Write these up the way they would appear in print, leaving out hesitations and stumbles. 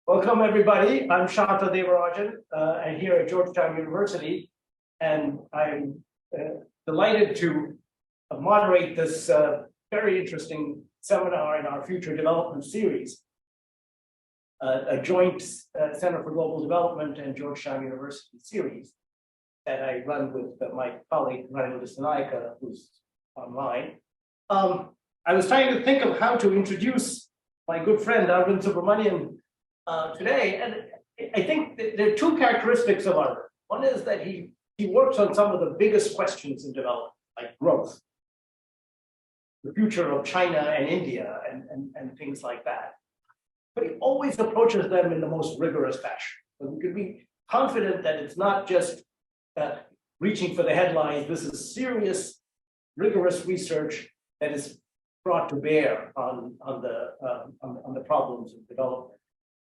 Welcome, everybody. I'm Shanta Devarajan, and here at Georgetown University, and I'm delighted to moderate this very interesting seminar in our Future Development series, a joint Center for Global Development and Georgetown University series that I run with my colleague, Arvind, who's online. I was trying to think of how to introduce my good friend, Arvind Subramanian, today, and I think that there are two characteristics of Arvind. One is that he works on some of the biggest questions in development, like growth, the future of China and India, and things like that. But he always approaches them in the most rigorous fashion. So we can be confident that it's not just reaching for the headlines. This is serious, rigorous research that is brought to bear on the problems of development.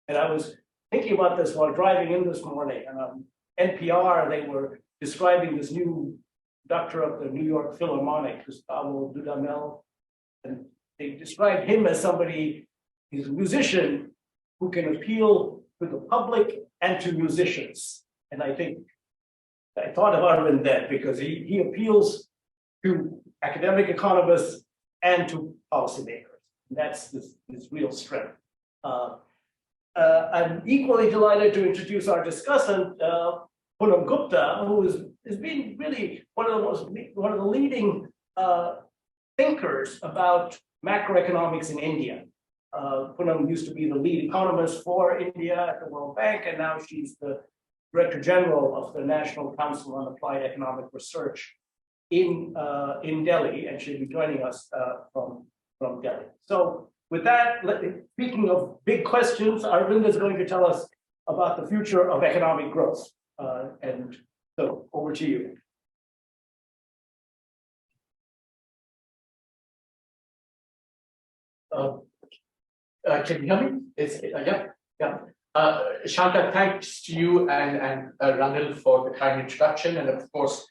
And I was thinking about this while driving in this morning, and on NPR, they were describing this new conductor of the New York Philharmonic, Gustavo Dudamel, and they described him as somebody, he's a musician who can appeal to the public and to musicians. And I think I thought of Arvind then, because he appeals to academic economists and to policymakers. And that's his real strength. I'm equally delighted to introduce our discussant, Poonam Gupta, who has been really one of the leading thinkers about macroeconomics in India. Poonam used to be the lead economist for India at the World Bank, and now she's the Director General of the National Council on Applied Economic Research in Delhi, and she'll be joining us from Delhi. So with that, speaking of big questions, Arvind is going to tell us about the future of economic growth. And so over to you. Can you hear me? Yeah. Shanta, thanks to you and Ranil for the kind introduction, and of course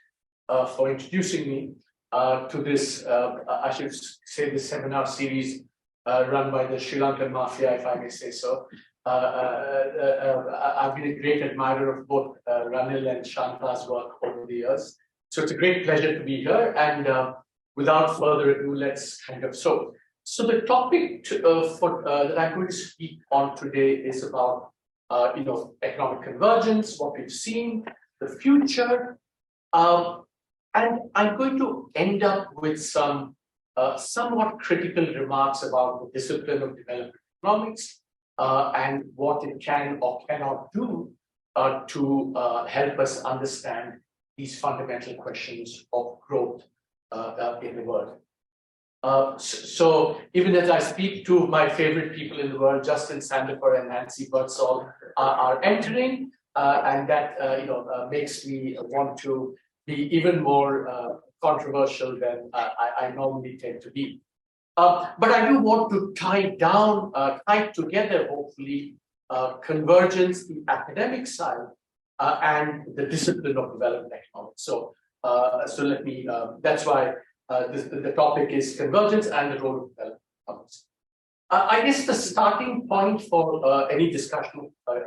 for introducing me to this, I should say, this seminar series run by the Sri Lankan Mafia, if I may say so. I've been a great admirer of both Ranil and Shanta's work over the years. So it's a great pleasure to be here. And without further ado, let's kind of so the topic that I'm going to speak on today is about economic convergence, what we've seen, the future, and I'm going to end up with some somewhat critical remarks about the discipline of development economics and what it can or cannot do to help us understand these fundamental questions of growth in the world. So even as I speak, two of my favorite people in the world, Justin Sandifer and Nancy Birdsall, are entering, and that makes me want to be even more controversial than I normally tend to be. But I do want to tie together, hopefully, convergence, the academic side, and the discipline of development economics. So let me, that's why the topic is convergence and the role of development economics. I guess the starting point for any discussion of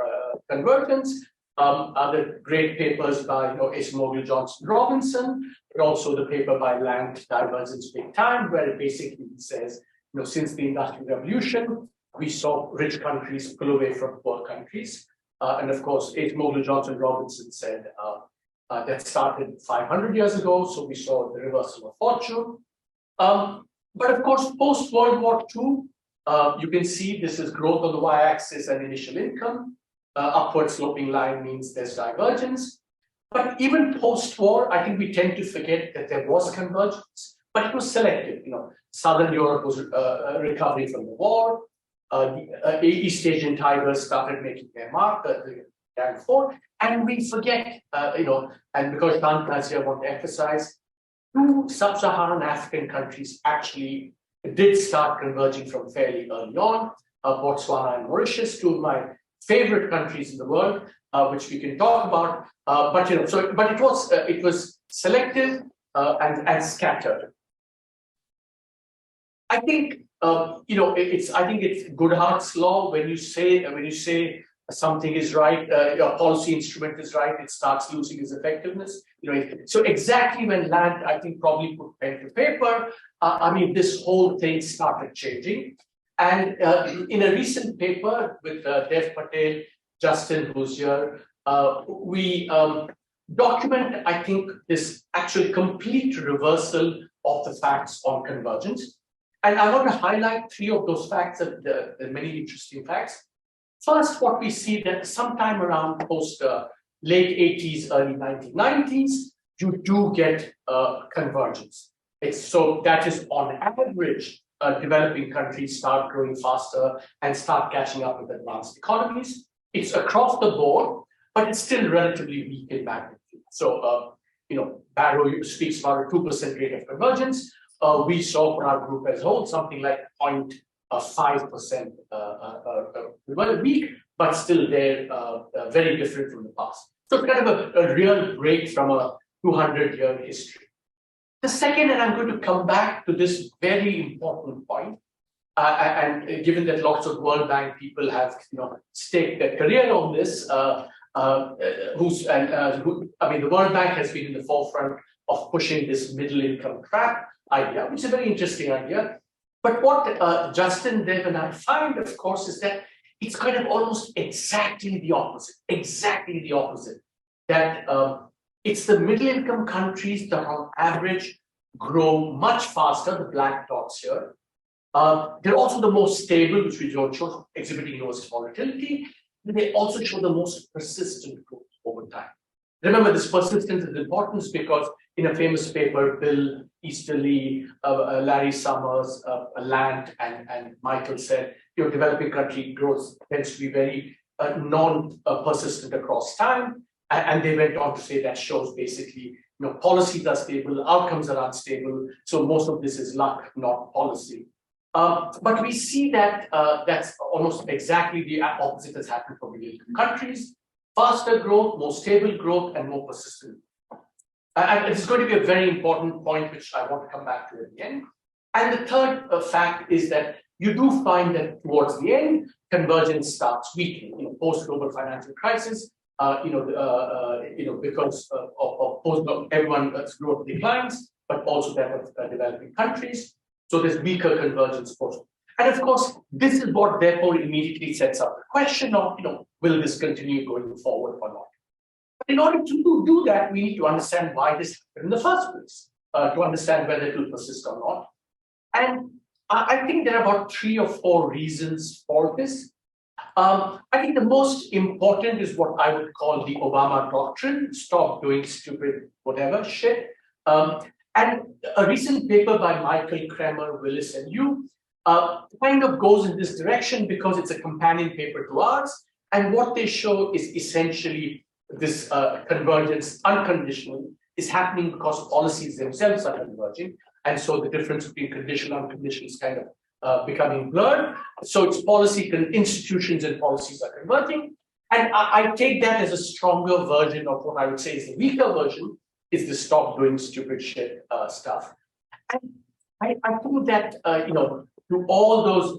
convergence are the great papers by Acemoglu, Johnson, Robinson, but also the paper by Lang, Divergence Big Time, where it basically says, since the Industrial Revolution, we saw rich countries pull away from poor countries. And of course, Acemoglu, Johnson, Robinson said that started 500 years ago, so we saw the reversal of fortune. But of course, post-World War II, you can see this is growth on the y-axis and initial income. Upward sloping line means there's divergence. But even post-war, I think we tend to forget that there was convergence, but it was selective. Southern Europe was recovering from the war. The East Asian tigers started making their mark, and we forget, and because Shanta here, I want to emphasize, two sub-Saharan African countries actually did start converging from fairly early on, Botswana and Mauritius, two of my favorite countries in the world, which we can talk about. But it was selective and scattered. I think I think it's Goodhart's law. When you say something is right, your policy instrument is right, it starts losing its effectiveness. So exactly when land, I think, probably put pen to paper, this whole thing started changing. And in a recent paper with Dev Patel, Justin, who's here, we document, I think, this actual complete reversal of the facts on convergence. And I want to highlight three of those facts, the many interesting facts. First, what we see that sometime around post late 80s, early 1990s, you do get convergence. So that is on average, developing countries start growing faster and start catching up with advanced economies. It's across the board, but it's still relatively weak in magnitude. So, Barrow speaks about a 2% rate of convergence. We saw for our group as a whole something like 0.5% weak, but still they're very different from the past. So kind of a real break from a 200-year history. The second, and I'm going to come back to this very important point, and given that lots of World Bank people have staked their career on this, the World Bank has been in the forefront of pushing this middle income trap idea, which is a very interesting idea. But what Justin, Dev, and I find, of course, is that it's kind of almost exactly the opposite. That it's the middle income countries that on average grow much faster, the black dots here. They're also the most stable, which we show exhibiting lowest volatility. And they also show the most persistent growth over time. Remember, this persistence is important because in a famous paper, Bill Easterly, Larry Summers, Land, and Michael said, developing country growth tends to be very non-persistent across time. And they went on to say that shows basically, policies are stable, outcomes are unstable. So most of this is luck, not policy. But we see that that's almost exactly the opposite has happened for middle income countries. Faster growth, more stable growth, and more persistent. And it's going to be a very important point, which I want to come back to at the end. And the third fact is that you do find that towards the end, convergence starts weakening. Post-global financial crisis, because of post everyone's growth declines, but also that of developing countries. So there's weaker convergence post. And of course, this is what therefore immediately sets up the question of, will this continue going forward or not? But in order to do that, we need to understand why this happened in the first place, to understand whether it will persist or not. And I think there are about 3 or 4 reasons for this. I think the most important is what I would call the Obama doctrine, stop doing stupid whatever shit. And a recent paper by Michael Kremer, Willis, and you kind of goes in this direction because it's a companion paper to ours. And what they show is essentially this convergence, unconditional, is happening because policies themselves are converging. And so the difference between conditional and unconditional is kind of becoming blurred. So it's policy, institutions and policies are converging. And I take that as a stronger version of what I would say is the weaker version, is the stop doing stupid shit stuff. And I think that, to all those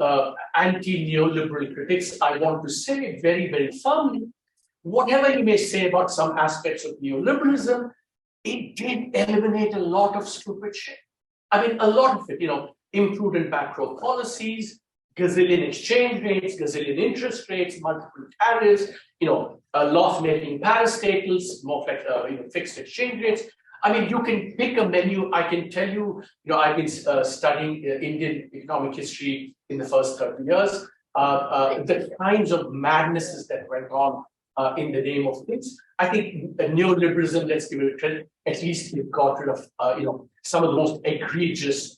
anti-neoliberal critics, I want to say very, very firmly, whatever you may say about some aspects of neoliberalism, it did eliminate a lot of stupid shit. A lot of it, imprudent macro policies, gazillion exchange rates, gazillion interest rates, multiple tariffs, loss-making parastatals, more fixed exchange rates. You can pick a menu. I can tell you, I've been studying Indian economic history in the first 30 years. The kinds of madnesses that went on in the name of things. I think neoliberalism, let's give it credit, at least it got rid of, some of the most egregious,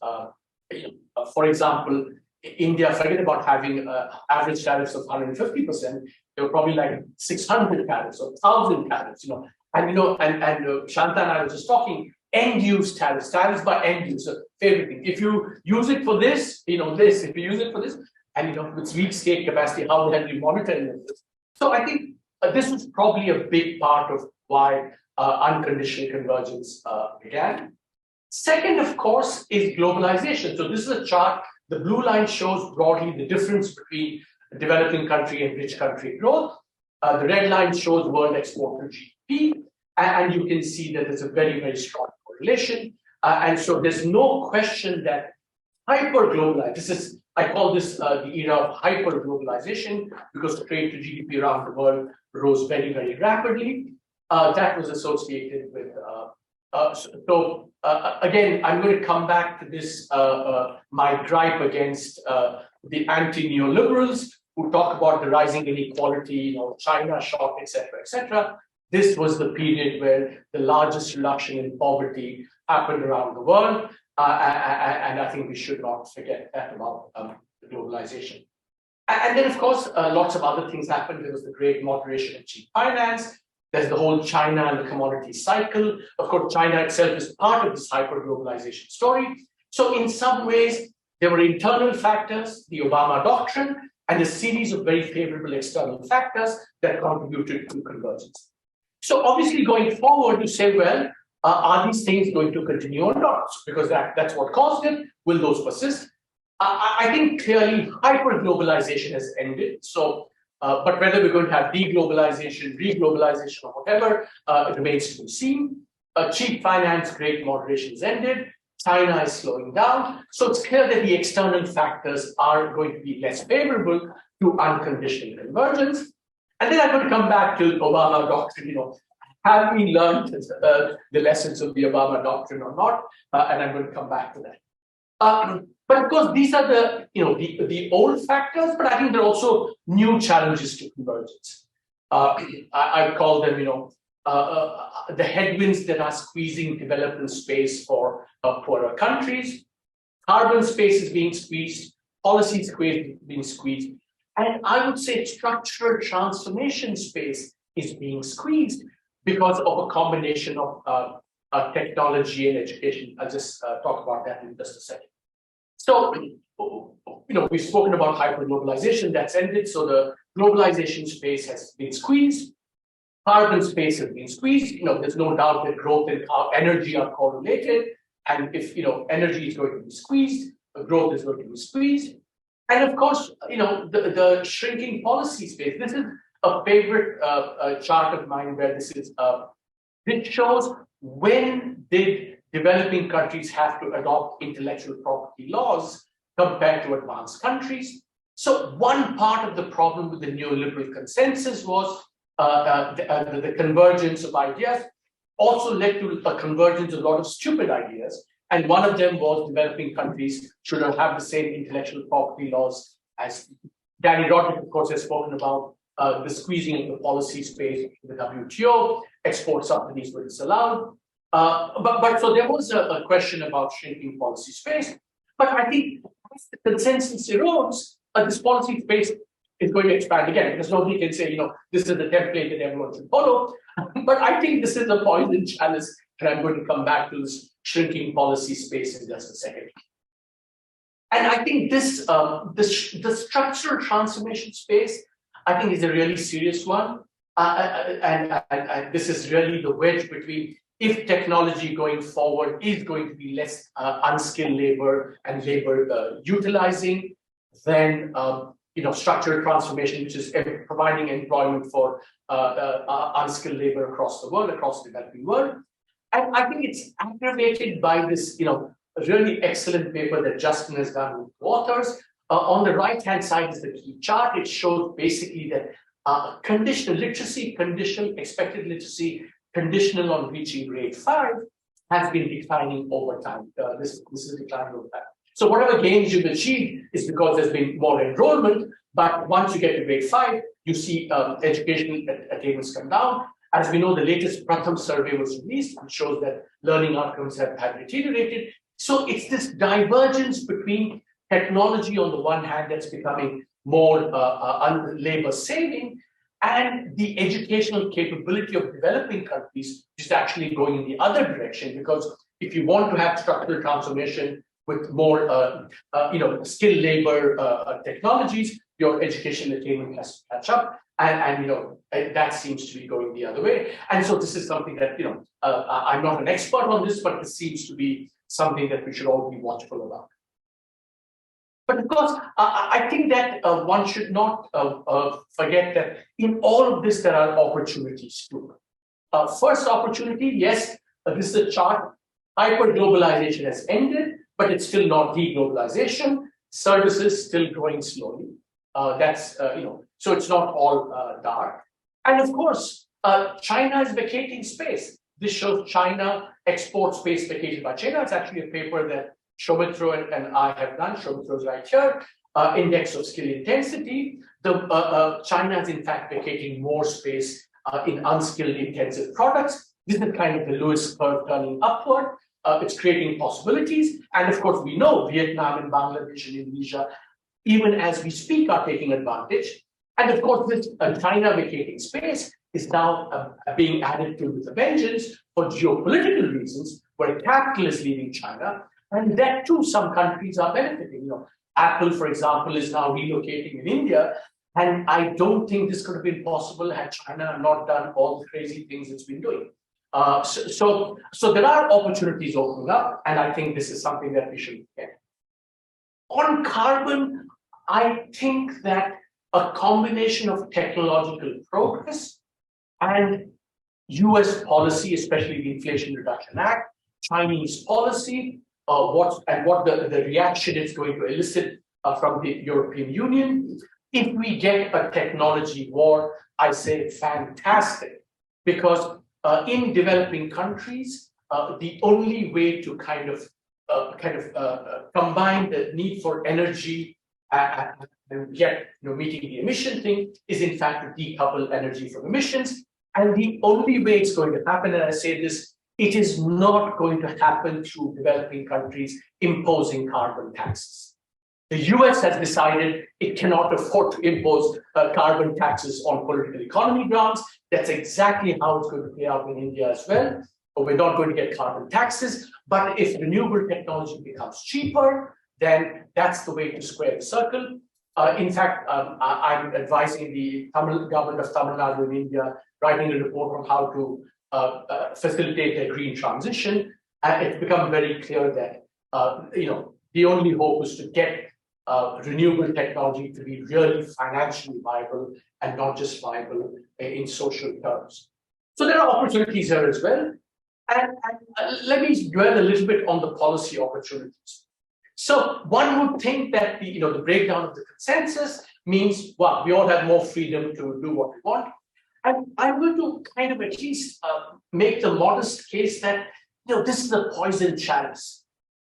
for example, India, forget about having average tariffs of 150%. There were probably like 600 tariffs or 1,000 tariffs, and Shanta and I were just talking, end-use tariffs by end user, favorite thing. If you use it for this, this, if you use it for this, and with weak state capacity, how the hell do you monitor this? So I think this was probably a big part of why unconditional convergence began. Second, of course, is globalization. So this is a chart The blue line shows broadly the difference between developing country and rich country growth. The red line shows world export to GDP, and you can see that there's a very, very strong correlation. And so there's no question that hyper-globalized, I call this the era of hyper-globalization, because trade to GDP around the world rose very, very rapidly. That was associated with, again, I'm going to come back to this, my gripe against the anti-neoliberals who talk about the rising inequality, China shock, etc. This was the period where the largest reduction in poverty happened around the world. And I think we should not forget that about globalization. And then, of course, lots of other things happened. There was the great moderation of cheap finance. There's the whole China and the commodity cycle. Of course, China itself is part of this hyper-globalization story. So in some ways, there were internal factors, the Obama doctrine, and a series of very favorable external factors that contributed to convergence. So obviously, going forward, you say, well, are these things going to continue or not? Because that's what caused it. Will those persist? I think clearly hyper-globalization has ended. So, but whether we're going to have deglobalization, reglobalization, or whatever, it remains to be seen. Cheap finance, great moderation has ended. China is slowing down. So it's clear that the external factors are going to be less favorable to unconditional convergence. And then I'm going to come back to Obama doctrine, have we learned the lessons of the Obama doctrine or not? And I'm going to come back to that. But of course, these are the old factors, but I think there are also new challenges to convergence. I call them, the headwinds that are squeezing development space for poorer countries. Carbon space is being squeezed, policy space is being squeezed, and I would say structural transformation space is being squeezed because of a combination of technology and education. I'll just talk about that in just a second. So, we've spoken about hyper-globalization, that's ended. So the globalization space has been squeezed. Carbon space has been squeezed. There's no doubt that growth and energy are correlated. And if, energy is going to be squeezed, growth is going to be squeezed. And of course, the shrinking policy space. This is a favorite chart of mine where this shows when did developing countries have to adopt intellectual property laws compared to advanced countries. So one part of the problem with the neoliberal consensus was the convergence of ideas also led to a convergence of a lot of stupid ideas. And one of them was developing countries should have the same intellectual property laws as Danny Roderick, of course, has spoken about the squeezing of the policy space in the WTO, export subsidies were disallowed. But so there was a question about shrinking policy space. But I think as the consensus erodes, this policy space is going to expand again, because nobody can say, this is the template that everyone should follow. But I think this is a poison chalice, and I'm going to come back to this shrinking policy space in just a second. And I think this, the structural transformation space, I think is a really serious one. And this is really the wedge between if technology going forward is going to be less unskilled labor and labor utilizing, then structural transformation, which is providing employment for unskilled labor across the world, across the developing world. And I think it's aggravated by this, really excellent paper that Justin has done with Waters. On the right-hand side is the key chart. It shows basically that conditional literacy, conditional expected literacy, conditional on reaching grade 5 has been declining over time. This is declining over time. So whatever gains you've achieved is because there's been more enrollment, but once you get to grade 5, you see educational attainments come down. As we know, the latest Pratham survey was released, which shows that learning outcomes have deteriorated. So it's this divergence between technology on the one hand that's becoming more labor saving, and the educational capability of developing countries is actually going in the other direction. Because if you want to have structural transformation with more skilled labor technologies, your educational attainment has to catch up, and that seems to be going the other way. And so this is something that I'm not an expert on this, but this seems to be something that we should all be watchful about. But of course, I think that one should not forget that in all of this, there are opportunities too. First opportunity, yes, this is a chart. Hyper-globalization has ended, but it's still not deglobalization. Services still growing slowly. So it's not all dark. And of course, China is vacating space. This shows China export space vacated by China. It's actually a paper that Shobhitra and I have done. Shobhitra is right here. Index of skill intensity. China is in fact vacating more space in unskilled intensive products. This is kind of the Lewis curve turning upward. It's creating possibilities. And of course, we know Vietnam and Bangladesh and Indonesia, even as we speak, are taking advantage. And of course, this China vacating space is now being added to with a vengeance for geopolitical reasons, where capital is leaving China. And that too, some countries are benefiting. Apple, for example, is now relocating in India. And I don't think this could have been possible had China not done all the crazy things it's been doing. So there are opportunities opening up, and I think this is something that we should get. On carbon, I think that a combination of technological progress and US policy, especially the Inflation Reduction Act, Chinese policy, what the reaction is going to elicit from the European Union. If we get a technology war, I say fantastic, because in developing countries, the only way to kind of combine the need for energy and yet meeting the emission thing is in fact to decouple energy from emissions. And the only way it's going to happen, and I say this, it is not going to happen through developing countries imposing carbon taxes. The US has decided it cannot afford to impose carbon taxes on political economy grounds. That's exactly how it's going to play out in India as well. But we're not going to get carbon taxes. But if renewable technology becomes cheaper, then that's the way to square the circle. In fact, I'm advising the government of Tamil Nadu in India, writing a report on how to facilitate a green transition. And it's become very clear that the only hope is to get renewable technology to be really financially viable and not just viable in social terms. So there are opportunities here as well. And let me dwell a little bit on the policy opportunities. So one would think that the breakdown of the consensus means, well, we all have more freedom to do what we want. And I'm going to kind of at least make the modest case that this is a poison chalice,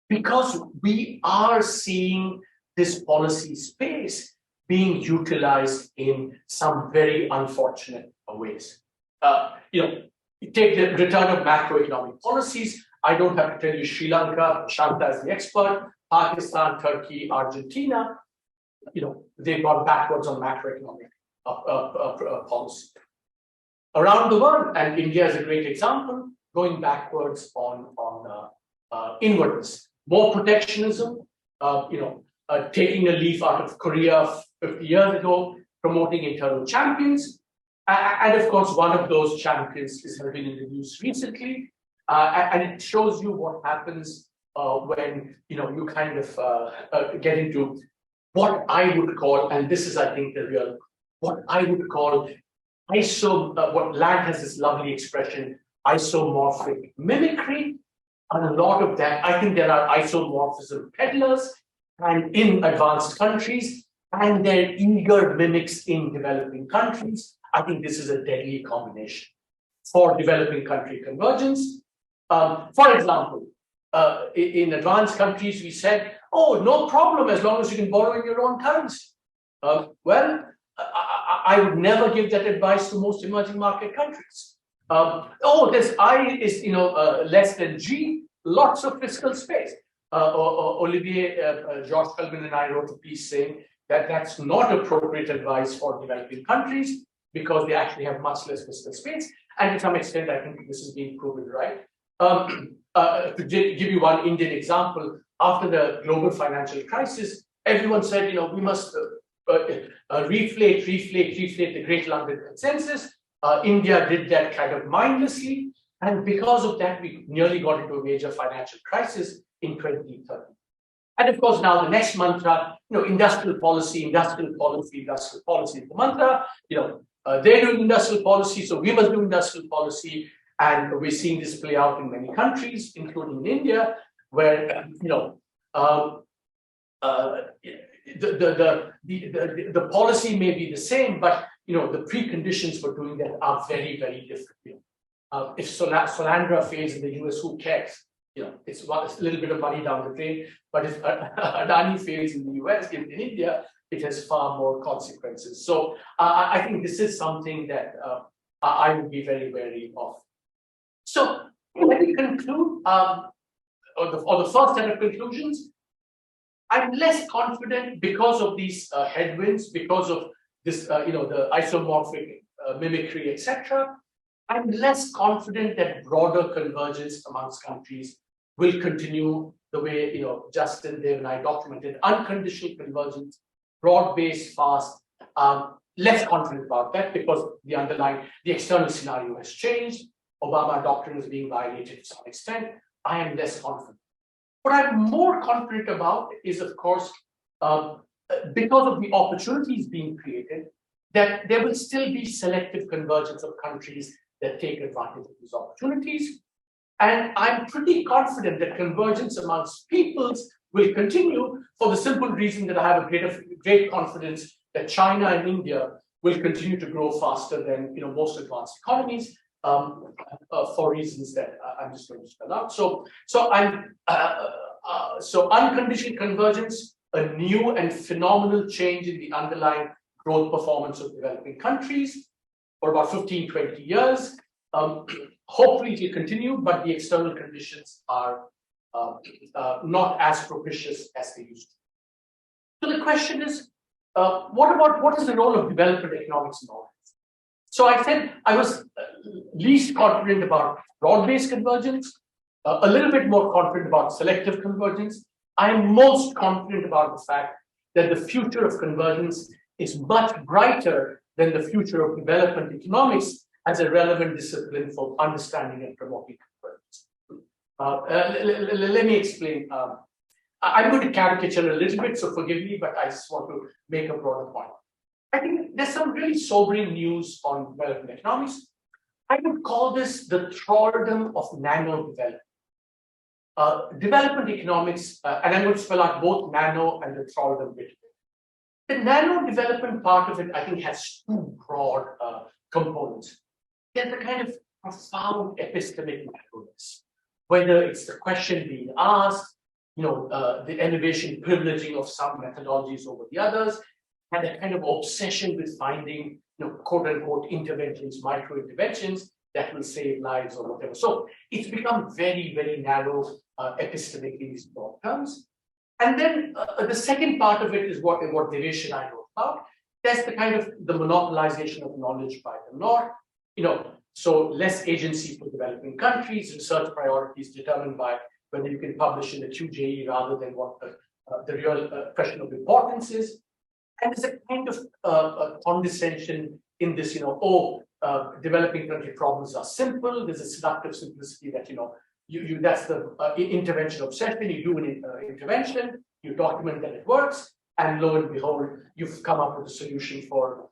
because we are seeing this policy space being utilized in some very unfortunate ways. You take the return of macroeconomic policies. I don't have to tell you Sri Lanka, Shanta is the expert, Pakistan, Turkey, Argentina, they've gone backwards on macroeconomic policy. Around the world, and India is a great example, going backwards on inwardness. More protectionism, taking a leaf out of Korea 50 years ago, promoting internal champions. And of course, one of those champions has been introduced recently. And it shows you what happens when you kind of get into what I would call, and this is, I think, the real, what I would call what Land has this lovely expression, isomorphic mimicry. And a lot of that, I think there are isomorphism peddlers and in advanced countries, and they're eager mimics in developing countries. I think this is a deadly combination for developing country convergence. For example, in advanced countries, we said, oh, no problem as long as you can borrow in your own currency. Well, I would never give that advice to most emerging market countries. This I is less than G, lots of fiscal space. Olivier, George Culvin and I wrote a piece saying that that's not appropriate advice for developing countries because they actually have much less fiscal space. And to some extent, I think this is being proven right. To give you one Indian example, after the global financial crisis, everyone said, we must reflate the Great London Consensus. India did that kind of mindlessly. And because of that, we nearly got into a major financial crisis in 2013. And of course, now the next mantra, industrial policy, industrial policy, industrial policy is the mantra. They're doing industrial policy, so we must do industrial policy. And we're seeing this play out in many countries, including in India, where the policy may be the same, but the preconditions for doing that are very, very different. If Solandra fails in the US, who cares? It's a little bit of money down the drain. But if Adani fails in the US, in India, it has far more consequences. So I think this is something that I would be very wary of. So let me conclude, or the first set of conclusions. I'm less confident because of these headwinds, because of this, the isomorphic mimicry, etc. I'm less confident that broader convergence amongst countries will continue the way, Justin, Dave, and I documented. Unconditional convergence, broad-based, fast. Less confident about that because the external scenario has changed. Obama doctrine is being violated to some extent. I am less confident. What I'm more confident about is, of course, because of the opportunities being created, that there will still be selective convergence of countries that take advantage of these opportunities. And I'm pretty confident that convergence amongst peoples will continue for the simple reason that I have a great confidence that China and India will continue to grow faster than most advanced economies. For reasons that I'm just going to spell out. So unconditional convergence, a new and phenomenal change in the underlying growth performance of developing countries for about 15, 20 years. Hopefully it will continue, but the external conditions are not as propitious as they used to be. So the question is, what is the role of development economics in all this? So I said I was least confident about broad-based convergence, a little bit more confident about selective convergence. I am most confident about the fact that the future of convergence is much brighter than the future of development economics as a relevant discipline for understanding and promoting convergence. Let me explain. I'm going to caricature a little bit, so forgive me, but I just want to make a broader point. I think there's some really sobering news on development economics. I would call this the thraldom of nano development. Development economics, and I'm going to spell out both nano and the thraldom bit. The nano development part of it, I think, has two broad components. There's a kind of profound epistemic narrowness, whether it's the question being asked, the elevation privileging of some methodologies over the others, and a kind of obsession with finding, quote unquote, interventions, micro interventions that will save lives or whatever. So it's become very, very narrow epistemically in these broad terms. And then the second part of it is what Devesh and I wrote about. That's the kind of the monopolization of knowledge by the North. So less agency for developing countries, research priorities determined by whether you can publish in the QJE rather than what the real question of importance is. And there's a kind of condescension in this, developing country problems are simple. There's a seductive simplicity that, that's the intervention obsession. You do an intervention, you document that it works, and lo and behold, you've come up with a solution for,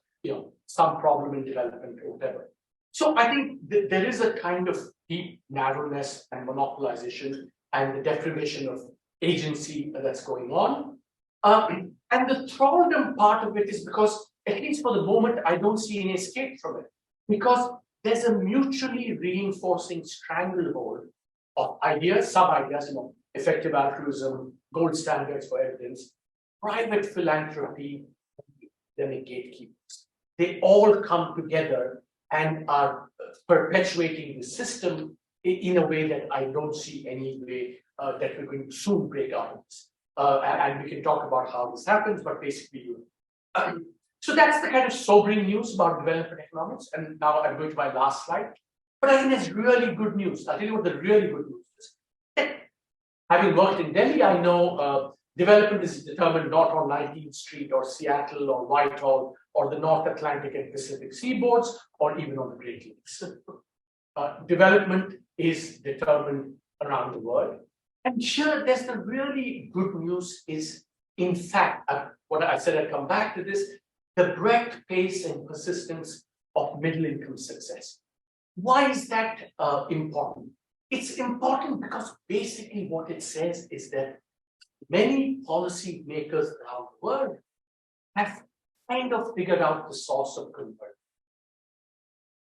some problem in development or whatever. So I think there is a kind of deep narrowness and monopolization and the deprivation of agency that's going on. And the thraldom part of it is because, at least for the moment, I don't see any escape from it. Because there's a mutually reinforcing stranglehold of ideas, sub-ideas, effective altruism, gold standards for evidence, private philanthropy, academic gatekeepers. They all come together and are perpetuating the system in a way that I don't see any way that we're going to soon break out of this. And we can talk about how this happens, but basically, so that's the kind of sobering news about development economics. And now I'm going to my last slide. But I think there's really good news. I'll tell you what the really good news is. Having worked in Delhi, I know development is determined not on 19th Street or Seattle or Whitehall or the North Atlantic and Pacific seaboards or even on the Great Lakes. Development is determined around the world. And here, there's the really good news is, in fact, what I said, I'd come back to this, the breadth, pace, and persistence of middle-income success. Why is that important? It's important because basically what it says is that many policy makers around the world have kind of figured out the source of convergence.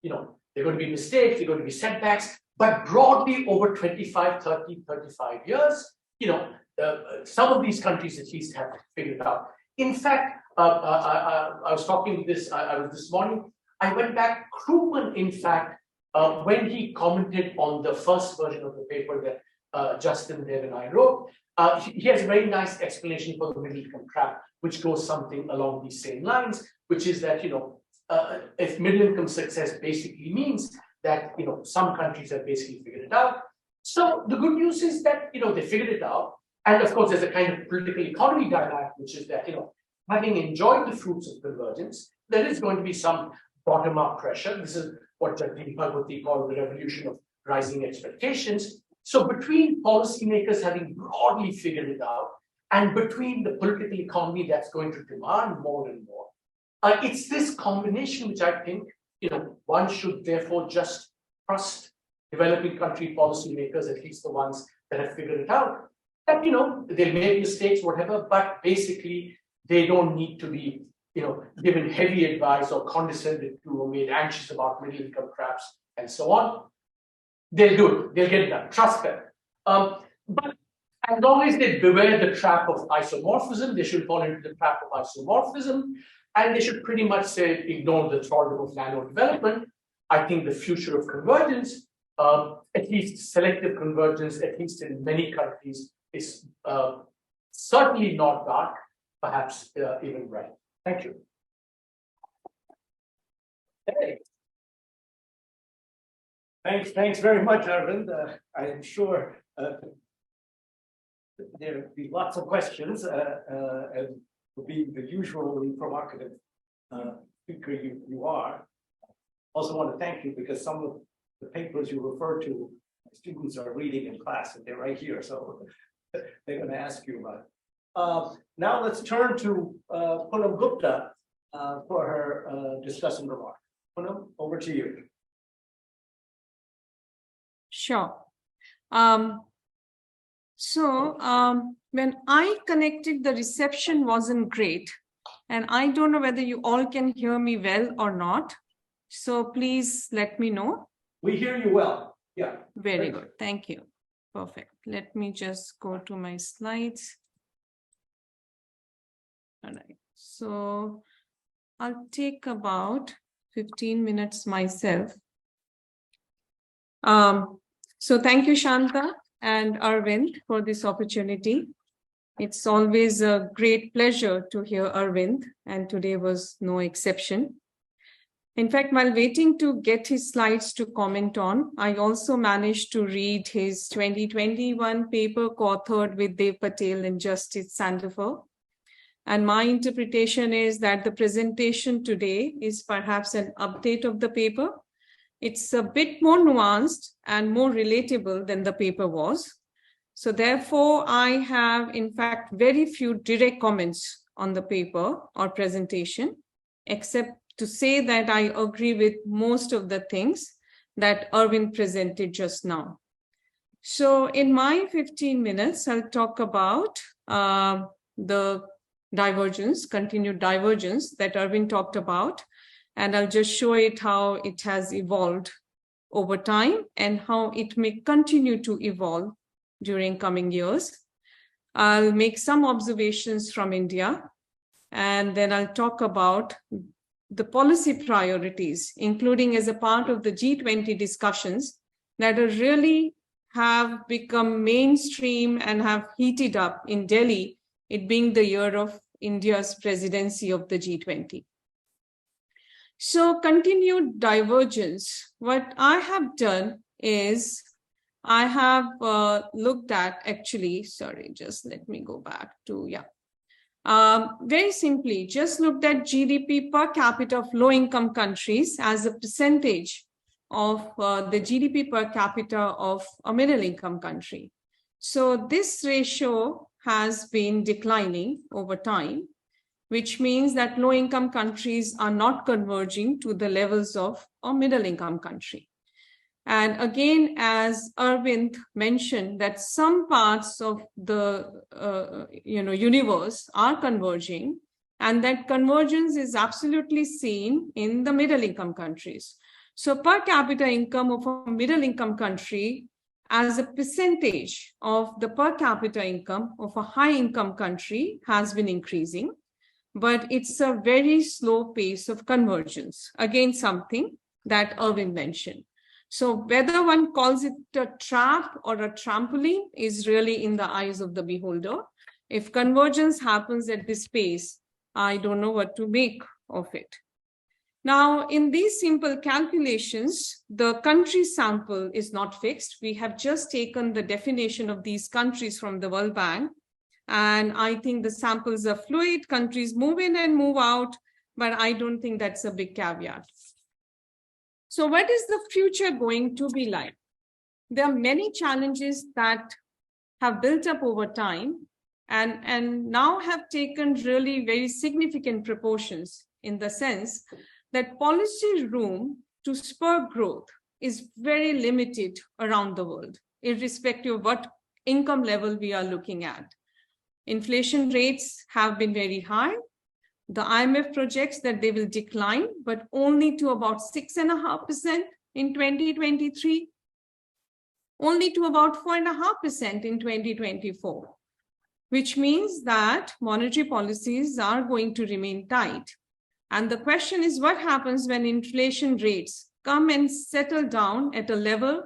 You know, there are going to be mistakes, there are going to be setbacks, but broadly over 25, 30, 35 years, you know, some of these countries at least have figured it out. In fact, I was talking this, I was this morning, I went back, Krugman, in fact, when he commented on the first version of the paper that Justin, Dev, and I wrote, he has a very nice explanation for the middle income trap, which goes something along these same lines, which is that, you know, if middle income success basically means that, you know, some countries have basically figured it out. So the good news is that, you know, they figured it out. And of course, there's a kind of political economy dynamic, which is that, you know, having enjoyed the fruits of convergence, there is going to be some bottom-up pressure. This is what Jagdeep Bhagwati called the revolution of rising expectations. So between policymakers having broadly figured it out, and between the political economy that's going to demand more and more, it's this combination which I think, you know, one should therefore just trust developing country policymakers, at least the ones that have figured it out, that, you know, they'll make mistakes, whatever, but basically they don't need to be, you know, given heavy advice or condescended to or made anxious about middle income traps and so on. They'll do it, they'll get it done, trust them. But as long as they beware the trap of isomorphism, they should fall into the trap of isomorphism, and they should pretty much say, ignore the thraldom of nano development. I think the future of convergence, at least selective convergence, at least in many countries, is certainly not dark, perhaps even bright. Thank you. Hey. Thanks very much, Arvind. I am sure there'll be lots of questions, and will be the usually provocative speaker you are. Also want to thank you because some of the papers you refer to, students are reading in class, and they're right here, so they're going to ask you about it. Now let's turn to Poonam Gupta for her discussion remark. Poonam, over to you. Sure. When I connected, the reception wasn't great, and I don't know whether you all can hear me well or not. So please let me know. We hear you well. Yeah. Very good. Thank you. Perfect. Let me just go to my slides. All right. So I'll take about 15 minutes myself. So thank you, Shanta and Arvind, for this opportunity. It's always a great pleasure to hear Arvind, and today was no exception. In fact, while waiting to get his slides to comment on, I also managed to read his 2021 paper co-authored with Dev Patel and Justice Sandifer. And my interpretation is that the presentation today is perhaps an update of the paper. It's a bit more nuanced and more relatable than the paper was. So therefore, I have, in fact, very few direct comments on the paper or presentation, except to say that I agree with most of the things that Arvind presented just now. So in my 15 minutes, I'll talk about the divergence, continued divergence that Arvind talked about, and I'll just show it how it has evolved over time and how it may continue to evolve during coming years. I'll make some observations from India, and then I'll talk about the policy priorities, including as a part of the G20 discussions that are really have become mainstream and have heated up in Delhi, it being the year of India's presidency of the G20. So continued divergence, what I have done is I have looked at actually, sorry, just let me go back to, very simply, just looked at GDP per capita of low-income countries as a percentage of the GDP per capita of a middle-income country. So this ratio has been declining over time, which means that low-income countries are not converging to the levels of a middle-income country. And again, as Arvind mentioned, that some parts of the universe are converging, and that convergence is absolutely seen in the middle-income countries. So per capita income of a middle-income country as a percentage of the per capita income of a high-income country has been increasing, but it's a very slow pace of convergence. Again, something that Arvind mentioned. So whether one calls it a trap or a trampoline is really in the eyes of the beholder. If convergence happens at this pace, I don't know what to make of it. Now, in these simple calculations, the country sample is not fixed. We have just taken the definition of these countries from the World Bank. And I think the samples are fluid, countries move in and move out, but I don't think that's a big caveat. So what is the future going to be like? There are many challenges that have built up over time and now have taken really very significant proportions, in the sense that policy room to spur growth is very limited around the world, irrespective of what income level we are looking at. Inflation rates have been very high. The IMF projects that they will decline, but only to about 6.5% in 2023, only to about 4.5% in 2024, which means that monetary policies are going to remain tight. And the question is, what happens when inflation rates come and settle down at a level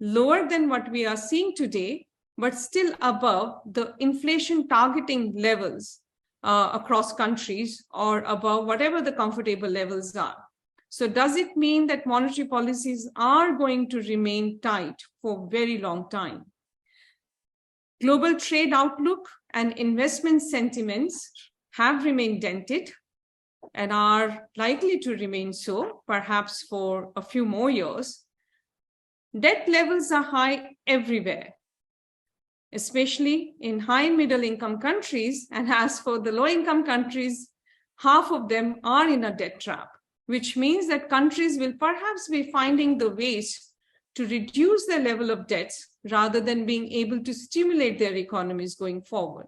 lower than what we are seeing today, but still above the inflation targeting levels across countries, or above whatever the comfortable levels are. So does it mean that monetary policies are going to remain tight for a very long time? Global trade outlook and investment sentiments have remained dented and are likely to remain so, perhaps for a few more years. Debt levels are high everywhere, especially in high and middle income countries. And as for the low income countries, half of them are in a debt trap, which means that countries will perhaps be finding the ways to reduce their level of debts rather than being able to stimulate their economies going forward.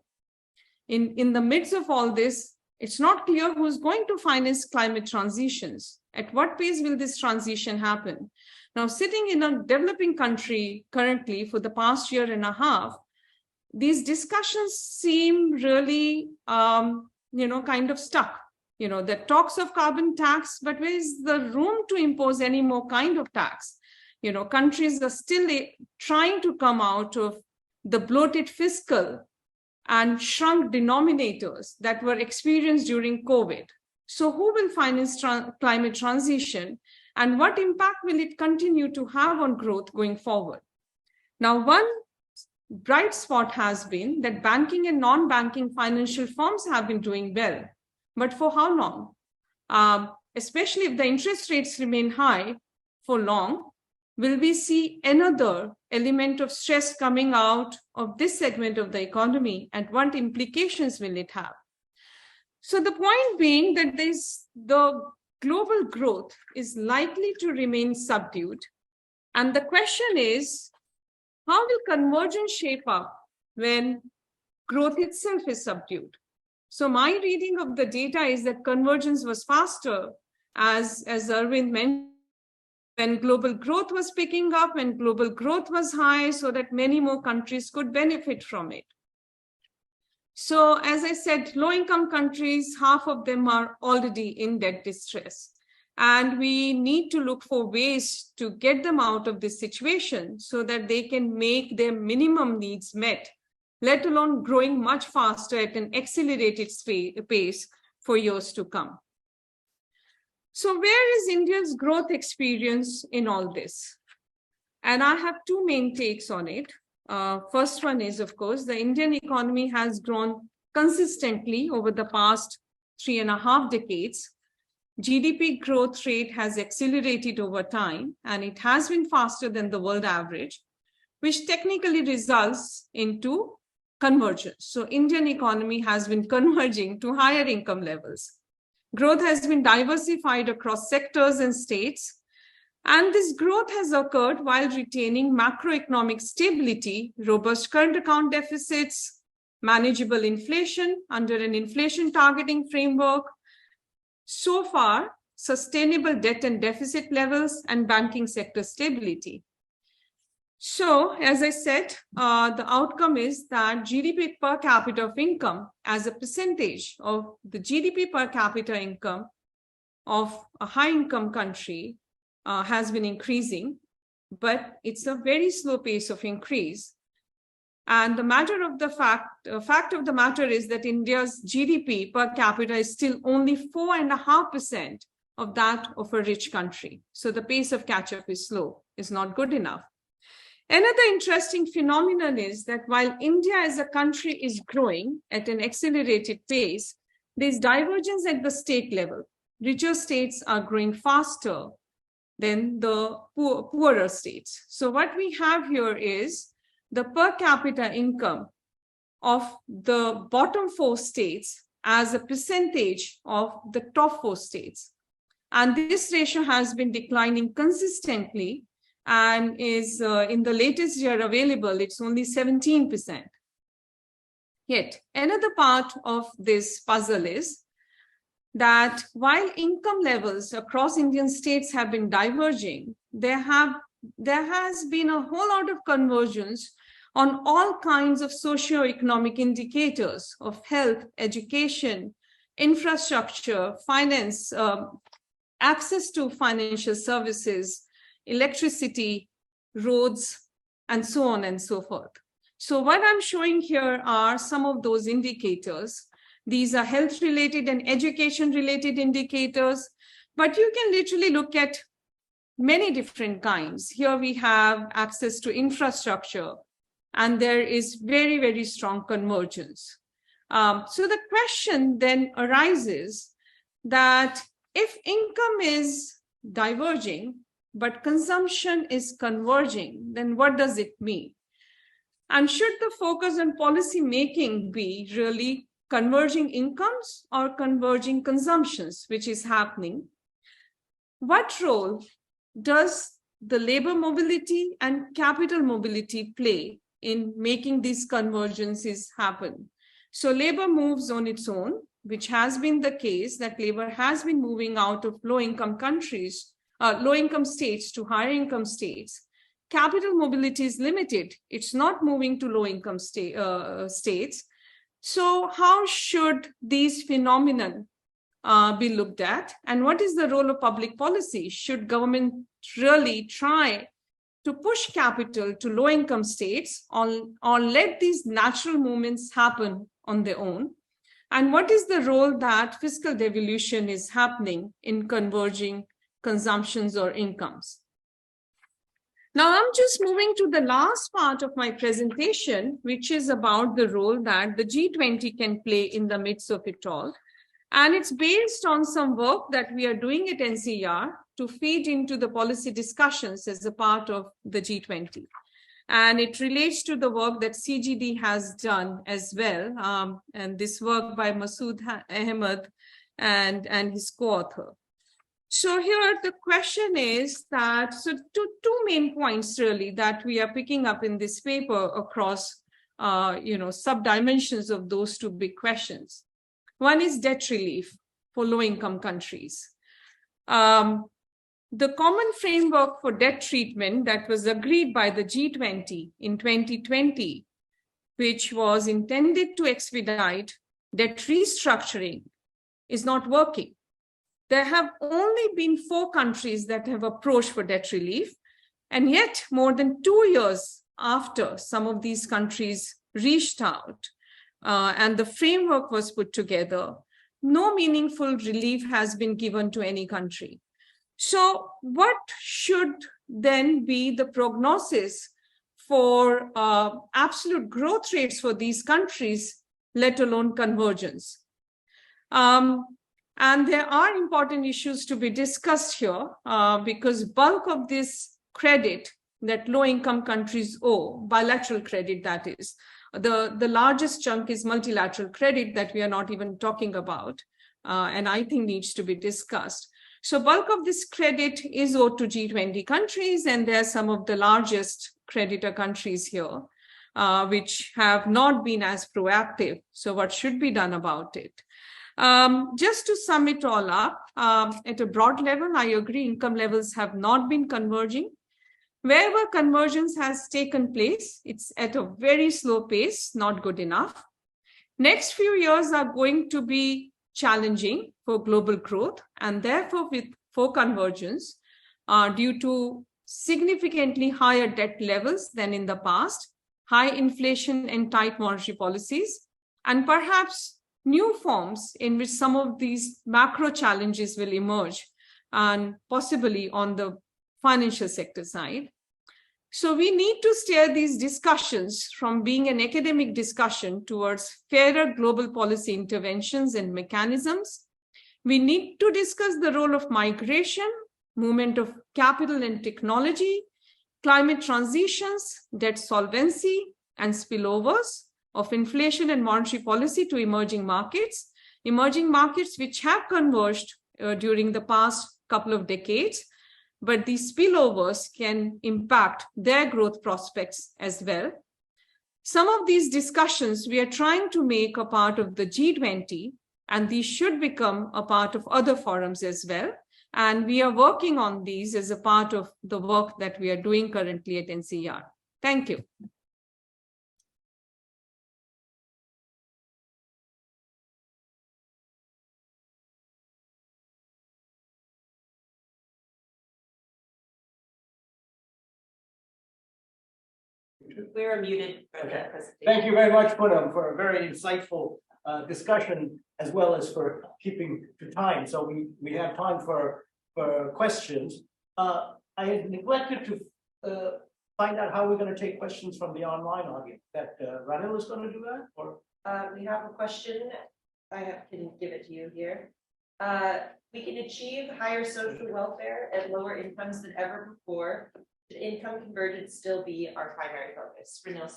In the midst of all this, it's not clear who's going to finance climate transitions. At what pace will this transition happen? Now, sitting in a developing country currently for the past year and a half, these discussions seem really, kind of stuck. The talks of carbon tax, but where is the room to impose any more kind of tax? Countries are still trying to come out of the bloated fiscal and shrunk denominators that were experienced during COVID. So who will finance climate transition, and what impact will it continue to have on growth going forward? Now, one bright spot has been that banking and non-banking financial firms have been doing well. But for how long? Especially if the interest rates remain high for long, will we see another element of stress coming out of this segment of the economy, and what implications will it have? So the point being that the global growth is likely to remain subdued. And the question is, how will convergence shape up when growth itself is subdued? So my reading of the data is that convergence was faster, as Arvind mentioned, when global growth was picking up, when global growth was high, so that many more countries could benefit from it. So as I said, low-income countries, half of them are already in debt distress. And we need to look for ways to get them out of this situation so that they can make their minimum needs met, let alone growing much faster at an accelerated pace for years to come. So where is India's growth experience in all this? And I have two main takes on it. First one is, of course, the Indian economy has grown consistently over the past 3.5 decades. GDP growth rate has accelerated over time, and it has been faster than the world average. which technically results into convergence. So Indian economy has been converging to higher income levels. Growth has been diversified across sectors and states, and this growth has occurred while retaining macroeconomic stability, robust current account deficits, manageable inflation under an inflation targeting framework, so far sustainable debt and deficit levels, and banking sector stability. So, as I said, the outcome is that GDP per capita of income as a percentage of the GDP per capita income of a high income country has been increasing, but it's a very slow pace of increase. And the fact of the matter is that India's GDP per capita is still only 4.5% of that of a rich country. So the pace of catch-up is slow, is not good enough. Another interesting phenomenon is that while India as a country is growing at an accelerated pace, there's divergence at the state level. Richer states are growing faster than the poorer states. So what we have here is the per capita income of the bottom 4 states as a percentage of the top 4 states. And this ratio has been declining consistently and is in the latest year available, it's only 17%. Yet another part of this puzzle is that while income levels across Indian states have been diverging, there has been a whole lot of convergence on all kinds of socio-economic indicators of health, education, infrastructure, finance, access to financial services, electricity, roads, and so on and so forth. So what I'm showing here are some of those indicators. These are health-related and education-related indicators, but you can literally look at many different kinds. Here we have access to infrastructure, and there is very, very strong convergence. So the question then arises that if income is diverging, but consumption is converging, then what does it mean? And should the focus on policy making be really converging incomes or converging consumptions, which is happening? What role does the labor mobility and capital mobility play in making these convergences happen? So labor moves on its own, which has been the case that labor has been moving out of low-income countries, low-income states to higher income states. Capital mobility is limited. It's not moving to low-income states. So how should these phenomena be looked at? And what is the role of public policy? Should government really try to push capital to low-income states or let these natural movements happen on their own? And what is the role that fiscal devolution is happening in converging consumptions or incomes? Now, I'm just moving to the last part of my presentation, which is about the role that the G20 can play in the midst of it all. And it's based on some work that we are doing at NCER to feed into the policy discussions as a part of the G20. And it relates to the work that CGD has done as well, and this work by Masood Ahmed and his co-author. So here the question is that, so two main points really that we are picking up in this paper across, sub-dimensions of those two big questions. One is debt relief for low-income countries. The common framework for debt treatment that was agreed by the G20 in 2020, which was intended to expedite debt restructuring, is not working. There have only been 4 countries that have approached for debt relief, and yet more than 2 years after some of these countries reached out and the framework was put together, no meaningful relief has been given to any country. So what should then be the prognosis for absolute growth rates for these countries, let alone convergence? And there are important issues to be discussed here because bulk of this credit that low-income countries owe, bilateral credit that is. The largest chunk is multilateral credit that we are not even talking about, and I think needs to be discussed. So bulk of this credit is owed to G20 countries, and there are some of the largest creditor countries here, which have not been as proactive. So what should be done about it? Just to sum it all up, at a broad level, I agree income levels have not been converging. Wherever convergence has taken place, it's at a very slow pace, not good enough. Next few years are going to be challenging for global growth, and therefore for convergence, due to significantly higher debt levels than in the past, high inflation and tight monetary policies, and perhaps new forms in which some of these macro challenges will emerge, and possibly on the financial sector side. So we need to steer these discussions from being an academic discussion towards fairer global policy interventions and mechanisms. We need to discuss the role of migration, movement of capital and technology, climate transitions, debt solvency, and spillovers of inflation and monetary policy to emerging markets which have converged during the past couple of decades, but these spillovers can impact their growth prospects as well. Some of these discussions we are trying to make a part of the G20, and these should become a part of other forums as well. And we are working on these as a part of the work that we are doing currently at NCER. Thank you. We're muted for Okay. that presentation. Thank you very much, Poonam, for a very insightful discussion, as well as for keeping to time. So we have time for questions. I had neglected to find out how we're going to take questions from the online audience. That Ranil is going to do that, or We have a question. Can give it to you here. We can achieve higher social welfare and lower incomes than ever before. Should income convergence still be our primary focus? Ranil.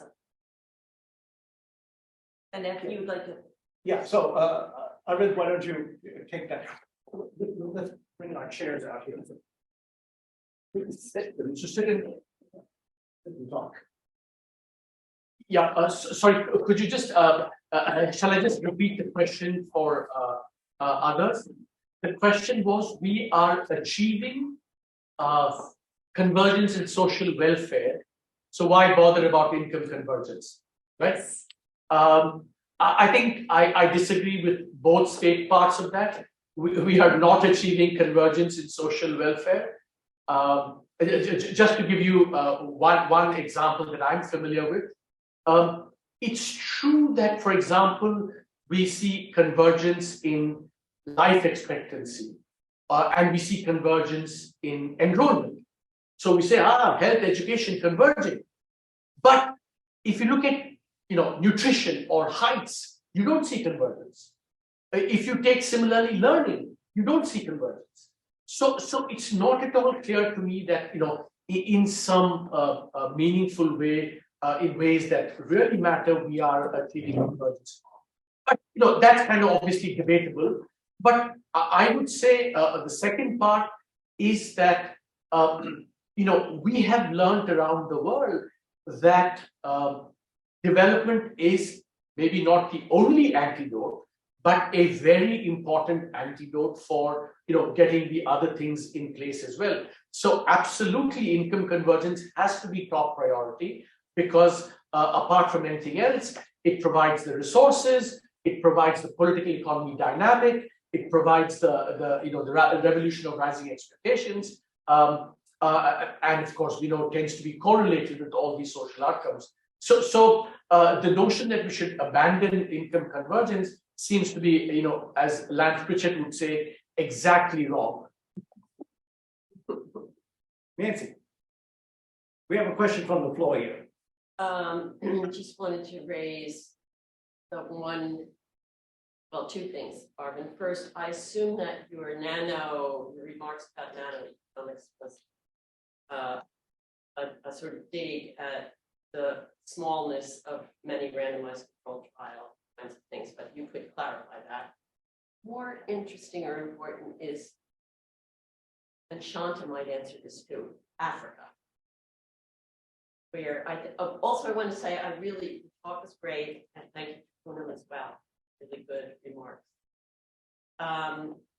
And if you would like to. yeah. So Arvind, why don't you take that? Let's bring our chairs out here. Just sit and talk. Yeah, sorry, could you just, shall I just repeat the question for others? The question was, we are achieving convergence in social welfare. So why bother about income convergence, right? I think I disagree with both state parts of that. We are not achieving convergence in social welfare. Just to give you one example that I'm familiar with, it's true that, for example, we see convergence in life expectancy, and we see convergence in enrollment. So we say, health, education converging. But if you look at, nutrition or heights, you don't see convergence. If you take similarly learning, you don't see convergence. So it's not at all clear to me that, in some meaningful way, in ways that really matter, we are achieving convergence. But, that's kind of obviously debatable. But I would say the second part is that, we have learned around the world that development is maybe not the only antidote, but a very important antidote for getting the other things in place as well. So absolutely, income convergence has to be top priority, because apart from anything else, it provides the resources, it provides the political economy dynamic, it provides the revolution of rising expectations, and of course, tends to be correlated with all these social outcomes. So the notion that we should abandon income convergence seems to be, as Lance Pritchett would say, exactly wrong. Nancy, we have a question from the floor here. Just wanted to raise two things, Arvind. First, I assume that your remarks about nanoeconomics was a sort of dig at the smallness of many randomized controlled trial kinds of things, but you could clarify that. More interesting or important is, and Shanta might answer this too, Africa. Where also I want to say, the talk was great, and thank you to Poonam as well. Really good remarks.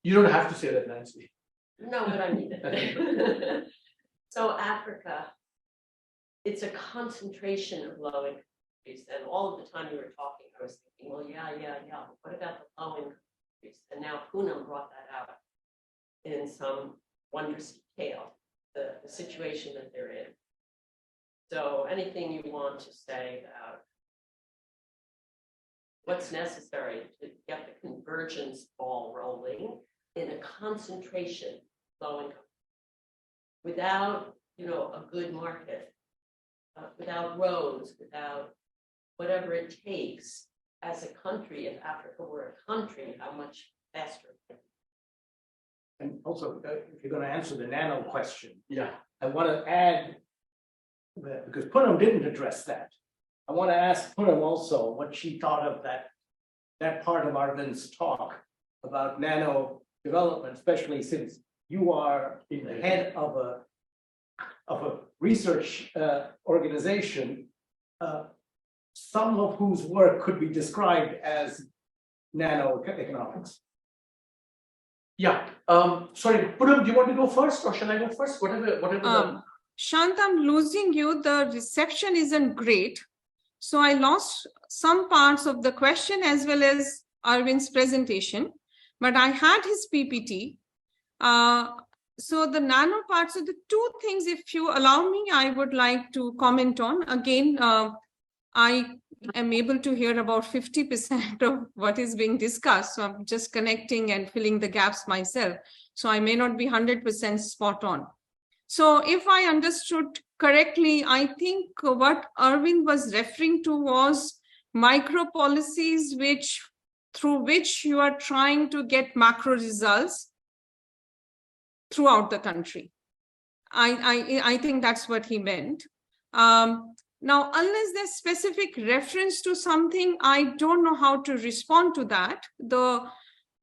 You don't have to say that, Nancy. No, but I mean it. So Africa, it's a concentration of low income countries, and all of the time you were talking, I was thinking, well, yeah. What about the low income countries? And now Poonam brought that out in some wondrous detail, the situation that they're in. So anything you want to say about what's necessary to get the convergence ball rolling in a concentration low income, without a good market, without roads, without whatever it takes as a country. If Africa were a country, how much faster? And also, if you're going to answer the nano question, Yeah. I want to add that, because Poonam didn't address that. I want to ask Poonam also what she thought of that part of Arvind's talk about nano development, especially since you are in the head of a research organization, some of whose work could be described as nanoeconomics. Yeah. Sorry, Poonam, do you want to go first, or shall I go first? Whatever. Shant, I'm losing you. The reception isn't great. So I lost some parts of the question as well as Arvind's presentation, but I had his PPT. So the nano parts of the two things, if you allow me, I would like to comment on. Again, I am able to hear about 50% of what is being discussed. So I'm just connecting and filling the gaps myself. So I may not be 100% spot on. So if I understood correctly, I think what Arvind was referring to was micro policies through which you are trying to get macro results throughout the country. I think that's what he meant. Now, unless there's specific reference to something, I don't know how to respond to that.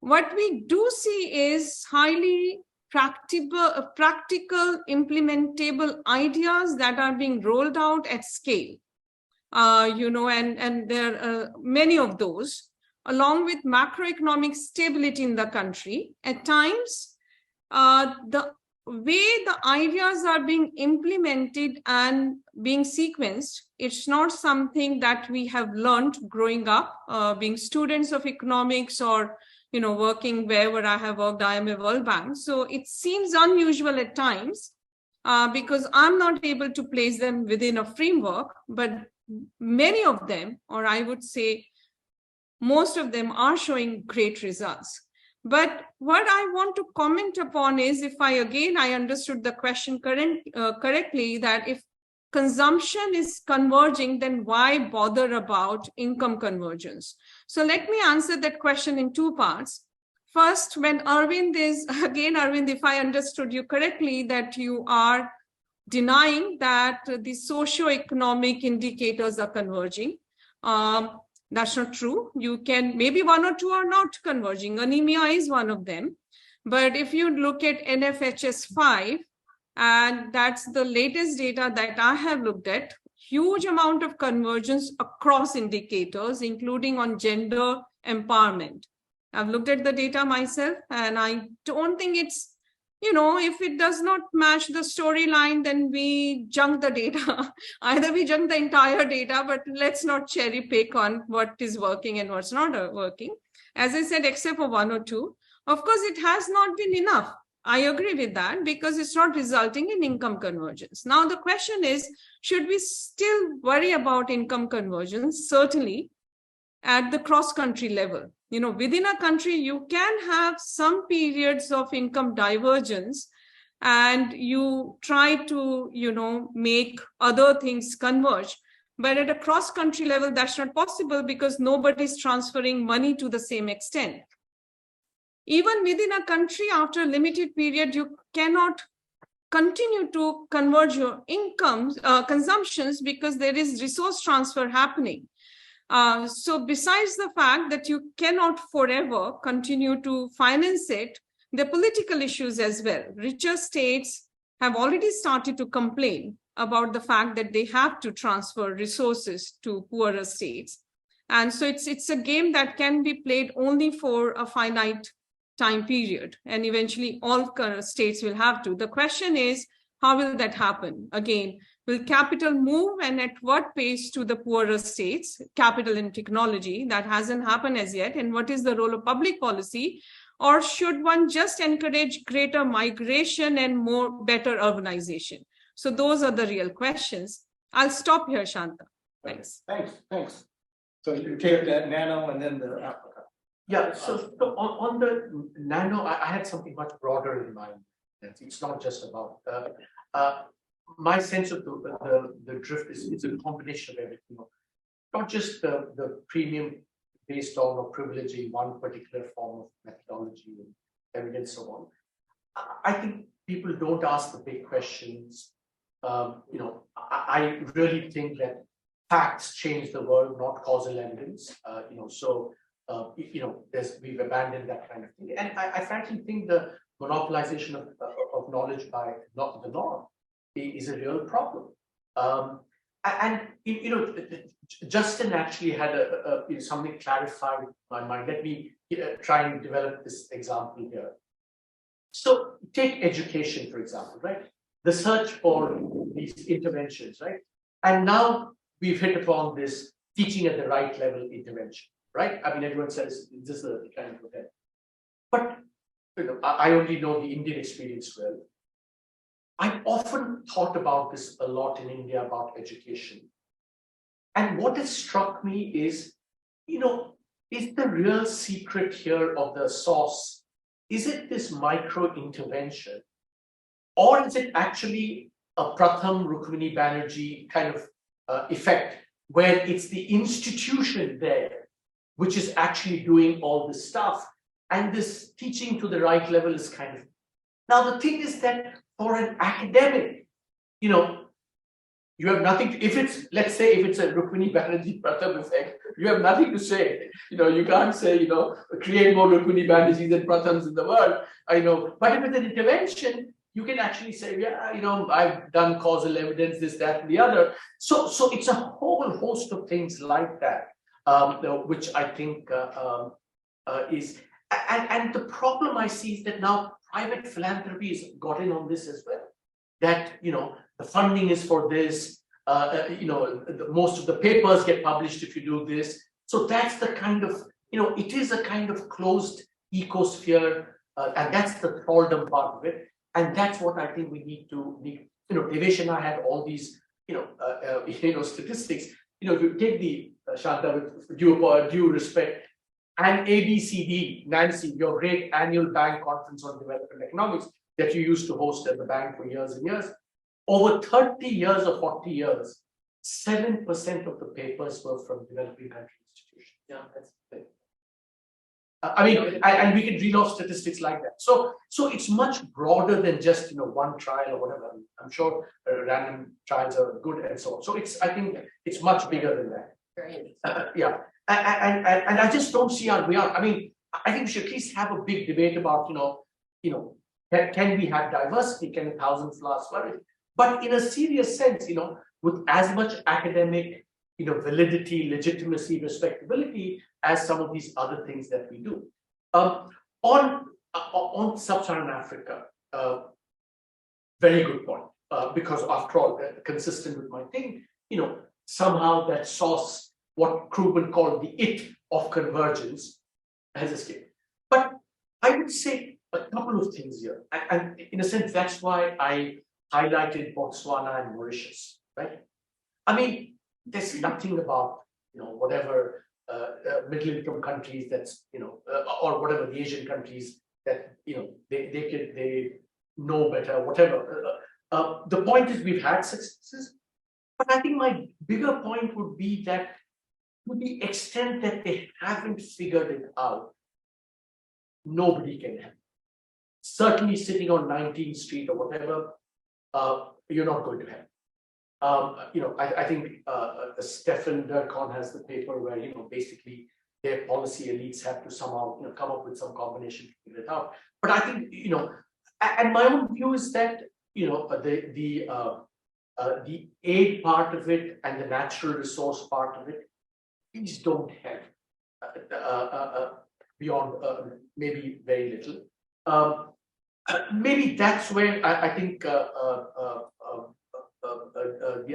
What we do see is highly practical, implementable ideas that are being rolled out at scale. And there are many of those, along with macroeconomic stability in the country. At times, the way the ideas are being implemented and being sequenced, it's not something that we have learned growing up, being students of economics or working wherever I have worked, IMF, World Bank. So it seems unusual at times because I'm not able to place them within a framework, but many of them, or I would say most of them, are showing great results. But what I want to comment upon is, if I understood the question correctly, that if consumption is converging, then why bother about income convergence? So let me answer that question in two parts. First, when Arvind, if I understood you correctly, that you are denying that the socio-economic indicators are converging. That's not true. Maybe one or two are not converging. Anemia is one of them. But if you look at NFHS 5, and that's the latest data that I have looked at, huge amount of convergence across indicators, including on gender empowerment. I've looked at the data myself, and I don't think it's, if it does not match the storyline, then we junk the data. Either we junk the entire data, but let's not cherry pick on what is working and what's not working. As I said, except for one or two. Of course, it has not been enough. I agree with that because it's not resulting in income convergence. Now, the question is, should we still worry about income convergence? Certainly, at the cross-country level. Within a country, you can have some periods of income divergence and you try to, make other things converge. But at a cross-country level, that's not possible because nobody's transferring money to the same extent. Even within a country, after a limited period, you cannot continue to converge your incomes, consumptions, because there is resource transfer happening. So besides the fact that you cannot forever continue to finance it, the political issues as well. Richer states have already started to complain about the fact that they have to transfer resources to poorer states. And so it's a game that can be played only for a finite time period, and eventually all states will have to. The question is, how will that happen? Again, will capital move, and at what pace, to the poorer states, capital and technology? That hasn't happened as yet. And what is the role of public policy? Or should one just encourage greater migration and better urbanization? So those are the real questions. I'll stop here, Shanta. Thanks. Thanks. So you take that nano and then the Africa. Yeah, so on the nano, I had something much broader in mind. It's not just about my sense of the drift is it's a combination of everything, not just the premium based on or privileging one particular form of methodology and evidence, so on. I think people don't ask the big questions. I really think that facts change the world, not causal evidence. We've abandoned that kind of thing, and I frankly think the monopolization of knowledge by the norm is a real problem. Justin actually had something clarified my mind. Let me try and develop this example here. So take education, for example, right? The search for these interventions, right? And now we've hit upon this teaching at the right level intervention, right? I mean, everyone says this is the kind of event. But I only know the Indian experience well. I've often thought about this a lot in India about education. And what has struck me is, is the real secret here of the sauce, is it this micro intervention? Or is it actually a Pratham Rukmini Banerjee kind of effect, where it's the institution there, which is actually doing all this stuff? And this teaching to the right level is kind of. Now, the thing is that for an academic, you have nothing to, let's say if it's a Rukmini Banerjee Pratham effect, you have nothing to say. You can't say, create more Rukmini Banerjees and Prathams in the world. I know. But if it's an intervention, you can actually say, yeah, I've done causal evidence, this, that, and the other. So it's a whole host of things like that, which I think is, and the problem I see is that now private philanthropy has got in on this as well. That, the funding is for this, most of the papers get published if you do this. So that's the kind of, it is a kind of closed ecosphere, and that's the thraldom part of it. And that's what I think we need to, Devesh and I had all these, statistics. If you take the, Shanta, with due respect, and ABCD, Nancy, your great annual bank conference on development economics that you used to host at the bank for years and years, over 30 years or 40 years, 7% of the papers were from developing country institutions. Yeah, that's the thing. And we can read off statistics like that. So it's much broader than just one trial or whatever. I'm sure random trials are good and so on. So I think it's much bigger than that. Very yeah, and I just don't see how we are. I mean, I think we should at least have a big debate about can we have diversity? Can 1,000 flowers flourish? But in a serious sense, with as much academic validity, legitimacy, respectability as some of these other things that we do. On sub-Saharan Africa, very good point, because after all, consistent with my thing, somehow that sauce, what Krugman called the it of convergence, has escaped. But I would say a couple of things here, and in a sense, that's why I highlighted Botswana and Mauritius, right? I mean, there's nothing about whatever middle-income countries that's or whatever the Asian countries that they know better, whatever. The point is we've had successes, but I think my bigger point would be that to the extent that they haven't figured it out, nobody can help. Certainly sitting on 19th Street or whatever, you're not going to help. I think Stefan Durkheim has the paper where, basically their policy elites have to somehow, come up with some combination to figure it out. But I think, and my own view is that, the aid part of it and the natural resource part of it, these don't help beyond maybe very little. Maybe that's where I think the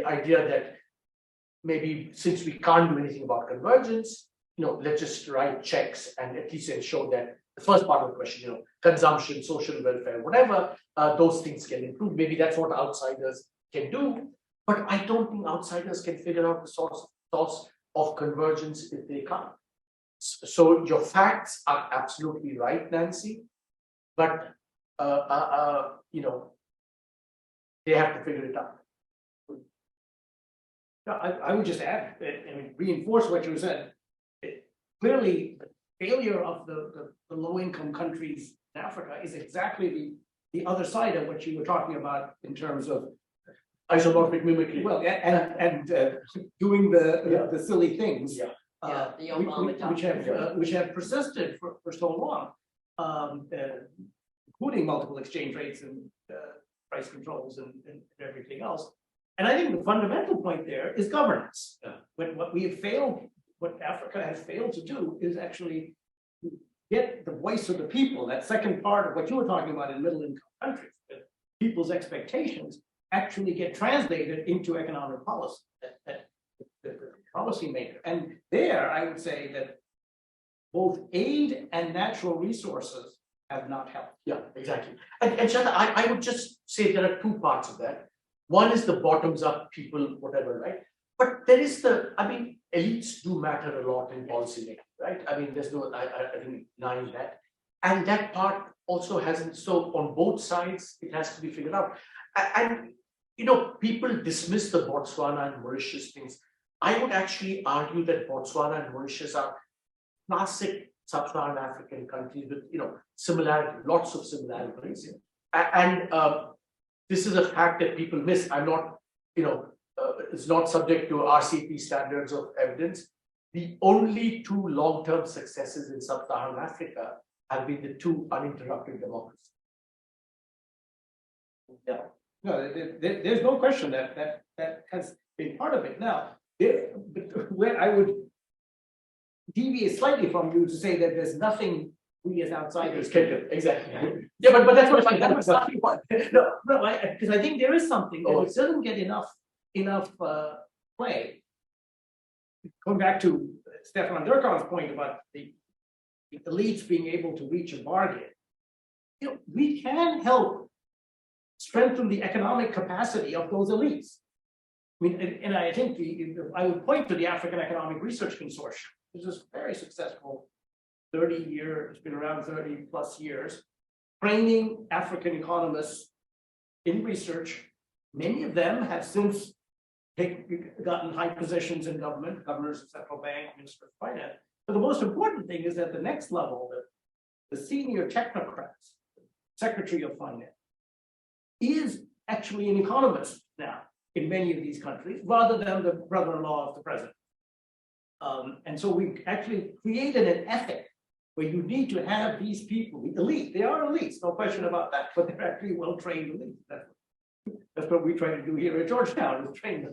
idea that maybe since we can't do anything about convergence, let's just write checks and at least ensure that the first part of the question, consumption, social welfare, whatever, those things can improve. Maybe that's what outsiders can do, but I don't think outsiders can figure out the source of convergence if they can't. So your facts are absolutely right, Nancy, but they have to figure it out. No, I would just add, reinforce what you said. Clearly, the failure of the low-income countries in Africa is exactly the other side of what you were talking about in terms of Isomorphic mimicry. well, and doing the silly things, Yeah. The Obama which have persisted for so long, including multiple exchange rates and price controls and everything else. And I think the fundamental point there is governance. What Africa has failed to do is actually get the voice of the people, that second part of what you were talking about in middle income countries, that people's expectations actually get translated into economic policy, that the policymaker. And there, I would say that both aid and natural resources have not helped. Yeah, exactly. And Shanta, I would just say there are two parts of that. One is the bottoms up people, whatever, right? But there is elites do matter a lot in policy making, right? There's no, I think, denying that. And that part also hasn't, so on both sides, it has to be figured out. And, people dismiss the Botswana and Mauritius things. I would actually argue that Botswana and Mauritius are classic sub-Saharan African countries with, lots of similarities. And this is a fact that people miss. I'm not, it's not subject to RCP standards of evidence. The only two long-term successes in sub-Saharan Africa have been the two uninterrupted democracies. Yeah. No, there's no question that has been part of it. Now, where I would deviate slightly from you to say that there's nothing we as outsiders can do. Exactly. Yeah, but that's what that was not what. No, because I think there is something that it doesn't get enough play. Going back to Stefan Durkheim's point about the elites being able to reach a bargain, we can help strengthen the economic capacity of those elites. And I think I would point to the African Economic Research Consortium, which is very successful, 30-year, it's been around 30 plus years, training African economists in research. Many of them have since gotten high positions in government, governors of central bank, minister of finance. But the most important thing is at the next level, the senior technocrats, secretary of finance, is actually an economist now in many of these countries, rather than the brother-in-law of the president. And so we actually created an ethic where you need to have these people, the elite. They are elites, no question about that, but they're actually well-trained elites. That's what we try to do here at Georgetown, is train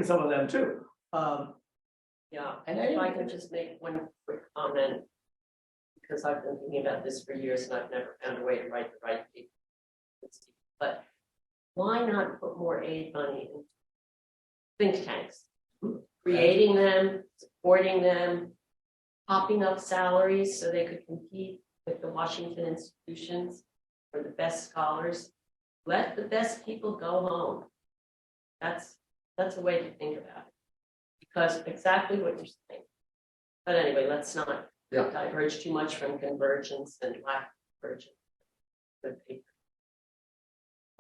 some of them too. Yeah, and if I can just make one quick comment, because I've been thinking about this for years and I've never found a way to write the right people. But why not put more aid money in think tanks, creating them, supporting them, popping up salaries so they could compete with the Washington institutions for the best scholars? Let the best people go home. That's a way to think about it, because exactly what you're saying. But anyway, let's not diverge too much from convergence and lack of convergence.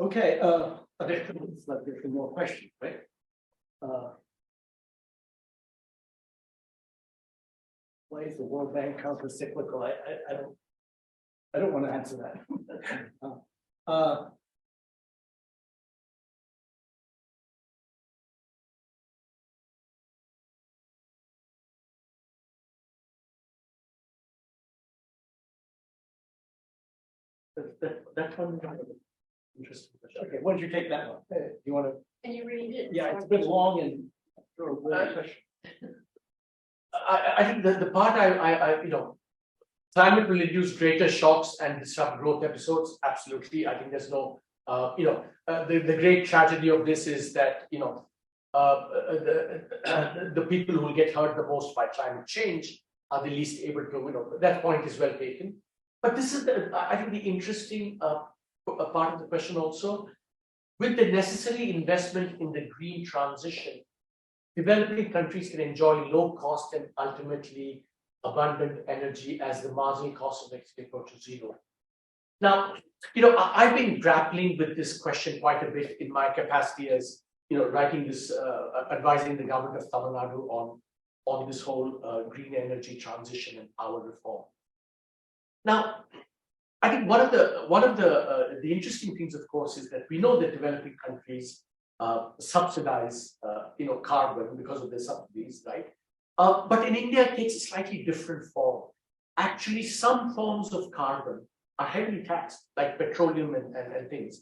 Okay, there's more questions, right? Why is the World Bank counter-cyclical? I don't want to answer that. That one, interesting question. Okay, what did you take that one? You want to? Can you read it? Yeah, it's a bit long and. I think the part climate will induce greater shocks and disrupt growth episodes. Absolutely, I think there's no, the great tragedy of this is that the people who will get hurt the most by climate change are the least able to. That point is well taken. But this is I think the interesting part of the question also. With the necessary investment in the green transition, developing countries can enjoy low cost and ultimately abundant energy as the marginal cost of electricity approaches zero. Now, I've been grappling with this question quite a bit in my capacity as, writing this, advising the government of Tamil Nadu on this whole green energy transition and power reform. Now, I think one of the interesting things, of course, is that we know that developing countries subsidize, carbon because of their subsidies, right? But in India, it takes a slightly different form. Actually, some forms of carbon are heavily taxed, like petroleum and things.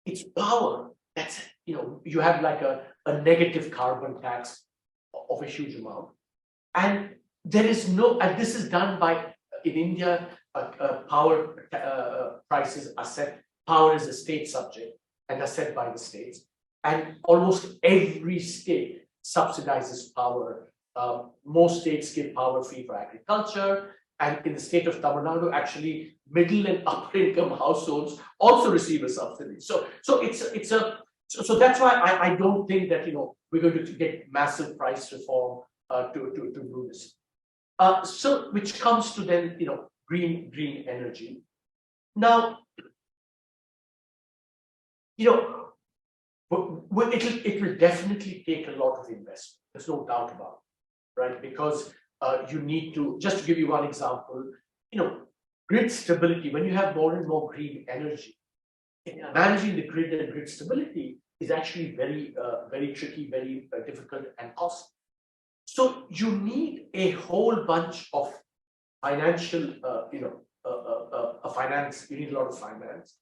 It's power that's, you have like a negative carbon tax of a huge amount. And there is no, and this is done by, in India, power prices are set, power is a state subject and are set by the states. And almost every state subsidizes power. Most states give power free for agriculture. And in the state of Tamil Nadu, actually, middle and upper income households also receive a subsidy. So that's why I don't think that we're going to get massive price reform to do this. So which comes to then green energy. Now, it will definitely take a lot of investment. There's no doubt about it, right? Because you need to, just to give you one example, grid stability, when you have more and more green energy, managing the grid and grid stability is actually very, very tricky, very difficult and costly. So you need a whole bunch of financial, finance, you need a lot of finance.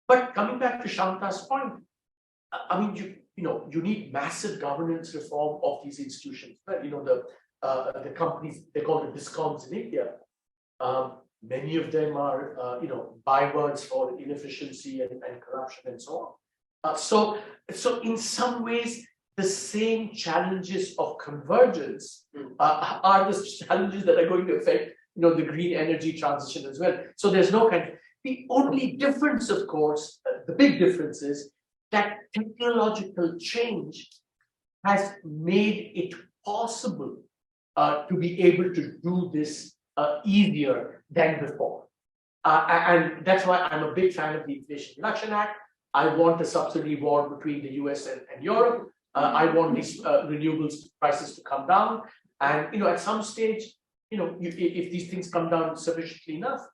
But coming back to Shanta's point, I mean, you need massive governance reform of these institutions. The companies, they call it discoms in India. Many of them are, bywords for inefficiency and corruption and so on. So in some ways, the same challenges of convergence are the challenges that are going to affect, the green energy transition as well. So there's no kind of, the only difference, of course, the big difference is that technological change has made it possible to be able to do this easier than before. And that's why I'm a big fan of the Inflation Reduction Act. I want a subsidy war between the US and Europe. I want these renewables prices to come down. And at some stage, if these things come down sufficiently enough,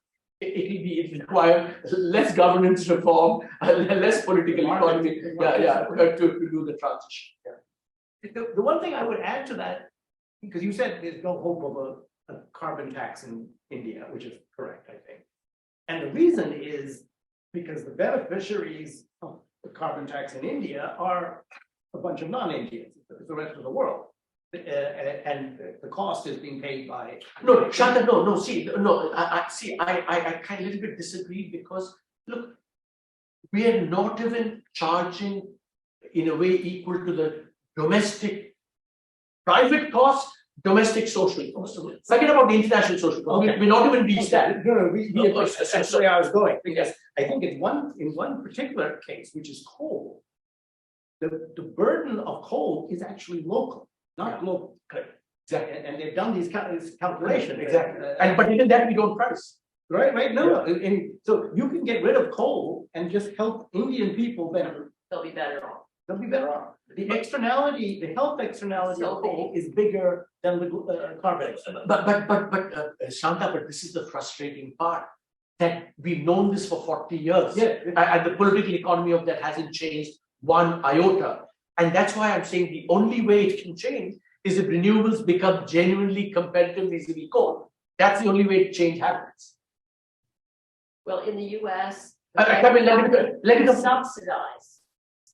it will require less governance reform, less political economy, to do the transition. Yeah. The one thing I would add to that, because you said there's no hope of a carbon tax in India, which is correct, I think. And the reason is because the beneficiaries of the carbon tax in India are a bunch of non-Indians, the rest of the world. And the cost is being paid by. No, Shanta, I kind of a little bit disagree because look, we are not even charging in a way equal to the domestic private cost, domestic social cost. Forget about the international social cost. Okay. We're not even reached that. No, that's where I was going, because I think in one particular case, which is coal, the burden of coal is actually local. Not global. Correct. Exactly. And they've done these calculations. Exactly. But even that we don't price. Right. No. And so you can get rid of coal and just help Indian people better. They'll be better off. They'll be better off. The externality, the health externality of coal is bigger than the carbon. But Shanta, but this is the frustrating part. That we've known this for 40 years. Yeah. And the political economy of that hasn't changed one iota. And that's why I'm saying the only way it can change is if renewables become genuinely competitive vis-a-vis coal. That's the only way change happens. Well, in the US. I mean, let me you subsidize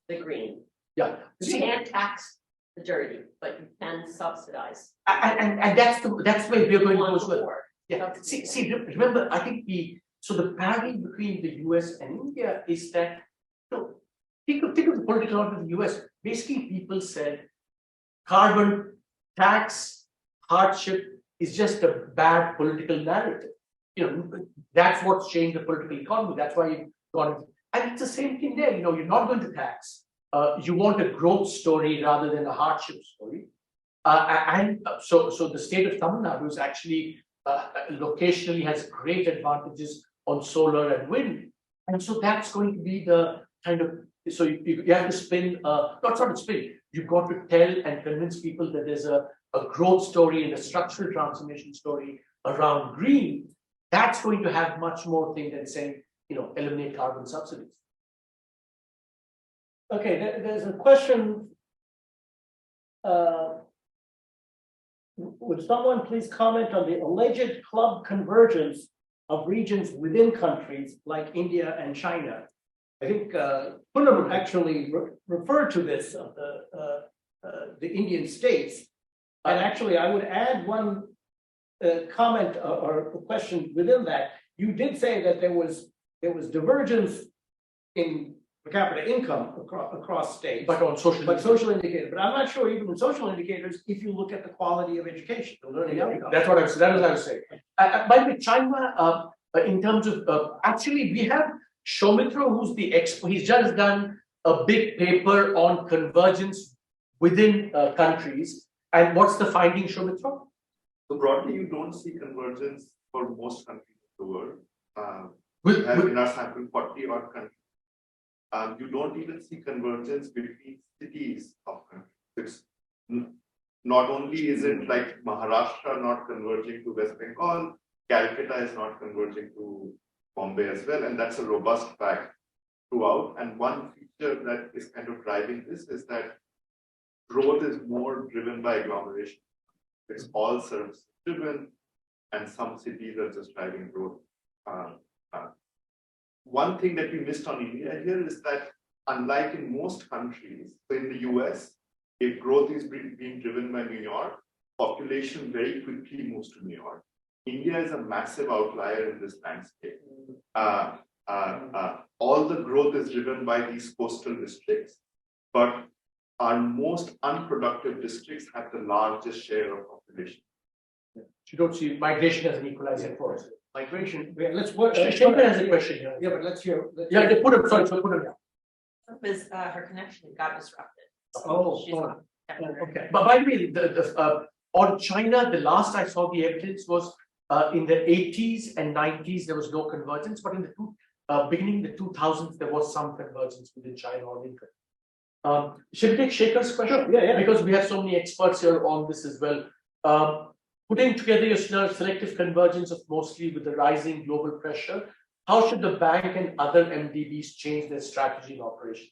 the green. Yeah. You can't tax the dirty, but you can subsidize. And that's where we're going to go as well. More. Yeah, remember, I think the parallel between the US and India is that, think of the political order of the US. Basically, people said carbon tax hardship is just a bad political narrative. That's what's changed the political economy. That's why you've got it. And it's the same thing there. You're not going to tax. You want a growth story rather than a hardship story. So the state of Tamil Nadu is actually locationally has great advantages on solar and wind. And so that's going to be the kind of, so you have to spin, not sort of spin, you've got to tell and convince people that there's a growth story and a structural transformation story around green. That's going to have much more thing than saying, eliminate carbon subsidies. Okay, there's a question. Would someone please comment on the alleged club convergence of regions within countries like India and China? I think Poonam actually referred to this of the Indian states. And actually, I would add one comment or question within that. You did say that there was divergence in per capita income across states, But on social indicators. But I'm not sure even in social indicators if you look at the quality of education, the learning outcomes. That's what I was. That was what I was saying. By the way, China, in terms of actually, we have Soumitra, who's the expert. He's just done a big paper on convergence within countries. And what's the finding, Soumitra? So broadly, you don't see convergence for most countries in the world. We have in our sample 40 odd countries. You don't even see convergence between cities of countries. Not only is it like Maharashtra not converging to West Bengal, Calcutta is not converging to Bombay as well, and that's a robust fact throughout. And one feature that is kind of driving this is that growth is more driven by agglomeration. It's all service driven, and some cities are just driving growth. One thing that we missed on India here is that unlike in most countries, so in the US, if growth is being driven by New York, population very quickly moves to New York. India is a massive outlier in this landscape. All the growth is driven by these coastal districts, but our most unproductive districts have the largest share of population. You don't see migration as an equalizing force. Migration. Let's work. Shanta has a question here. Yeah, but let's hear. Yeah, they put him. Sorry, put him down. Because her connection got disrupted. Oh, She's oh, Okay. But by the way, on China, the last I saw the evidence was in the 80s and 90s, there was no convergence, but in the beginning of the 2000s, there was some convergence within China or India. Should we take Shekhar's question? Yeah. Because we have so many experts here on this as well. Putting together your selective convergence of mostly with the rising global pressure, how should the bank and other MDBs change their strategy and operations?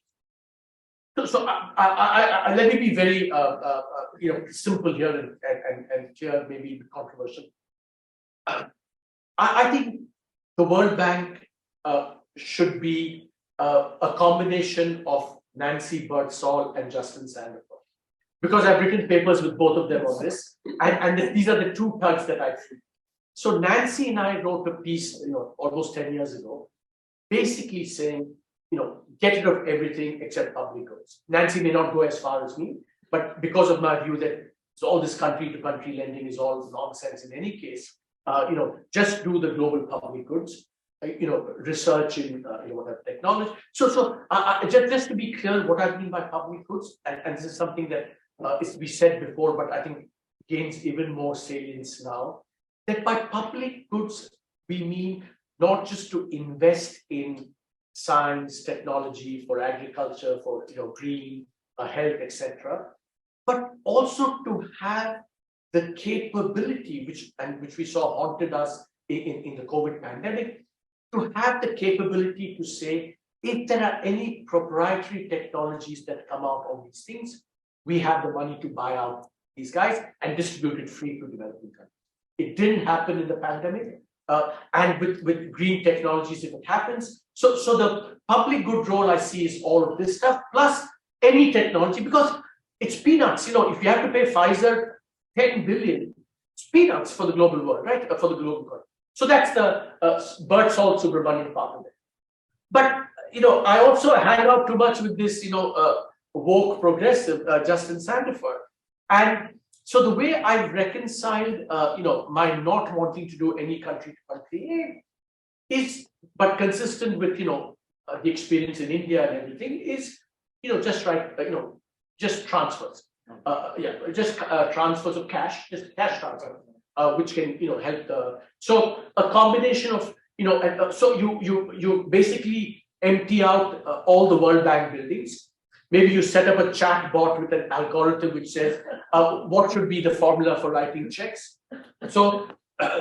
So let me be very simple here and clear, maybe controversial. I think the World Bank should be a combination of Nancy Birdsall and Justin Sanderford. Because I've written papers with both of them on this, and these are the two thugs that I feel. So Nancy and I wrote a piece, almost 10 years ago, basically saying, get rid of everything except public goods. Nancy may not go as far as me, but because of my view that all this country-to-country lending is all nonsense in any case, just do the global public goods, research in whatever technology. So just to be clear, what I mean by public goods, and this is something that is to be said before, but I think gains even more salience now, that by public goods, we mean not just to invest in science, technology, for agriculture, for green, health, etc., but also to have the capability, which we saw haunted us in the COVID pandemic, to have the capability to say, if there are any proprietary technologies that come out of these things, we have the money to buy out these guys and distribute it free to developing countries. It didn't happen in the pandemic. and with green technologies if it happens. So the public good role I see is all of this stuff, plus any technology, because it's peanuts. If you have to pay Pfizer 10 billion, it's peanuts for the global world, right? For the global world. So that's the Bert Salt Subramanian part of it. But, I also hang out too much with this, woke progressive, Justin Sandefur. And so the way I've reconciled, my not wanting to do any country to country aid is, but consistent with, the experience in India and everything is, just just transfers. Transfers of cash, just cash transfer, which can, help the, so a combination of, so you basically empty out all the World Bank buildings. Maybe you set up a chat bot with an algorithm which says, what should be the formula for writing checks? So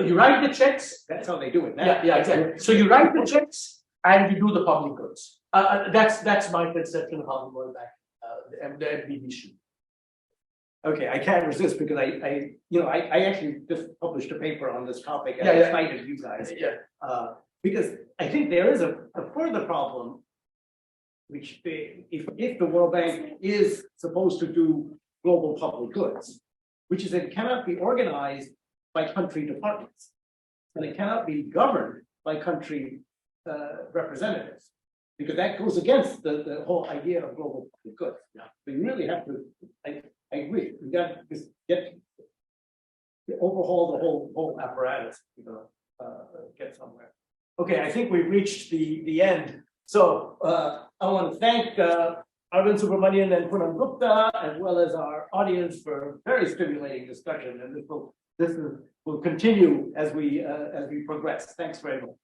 you write the checks. That's how they do it now. Yeah, exactly. So you write the checks and you do the public goods. That's my conception of how the World Bank, the MBB should. Okay, I can't resist because I actually just published a paper on this topic and Yeah, I cited you guys. Yeah. Because I think there is a further problem, which if the World Bank is supposed to do global public goods, which is it cannot be organized by country departments, and it cannot be governed by country representatives, because that goes against the whole idea of global public goods. Yeah. We really have to. I agree. We got to just overhaul the whole apparatus, get somewhere. Okay, I think we've reached the end. So I want to thank Arvind Subramanian and Poonam Gupta, as well as our audience for very stimulating discussion. And this will continue as we progress. Thanks very much.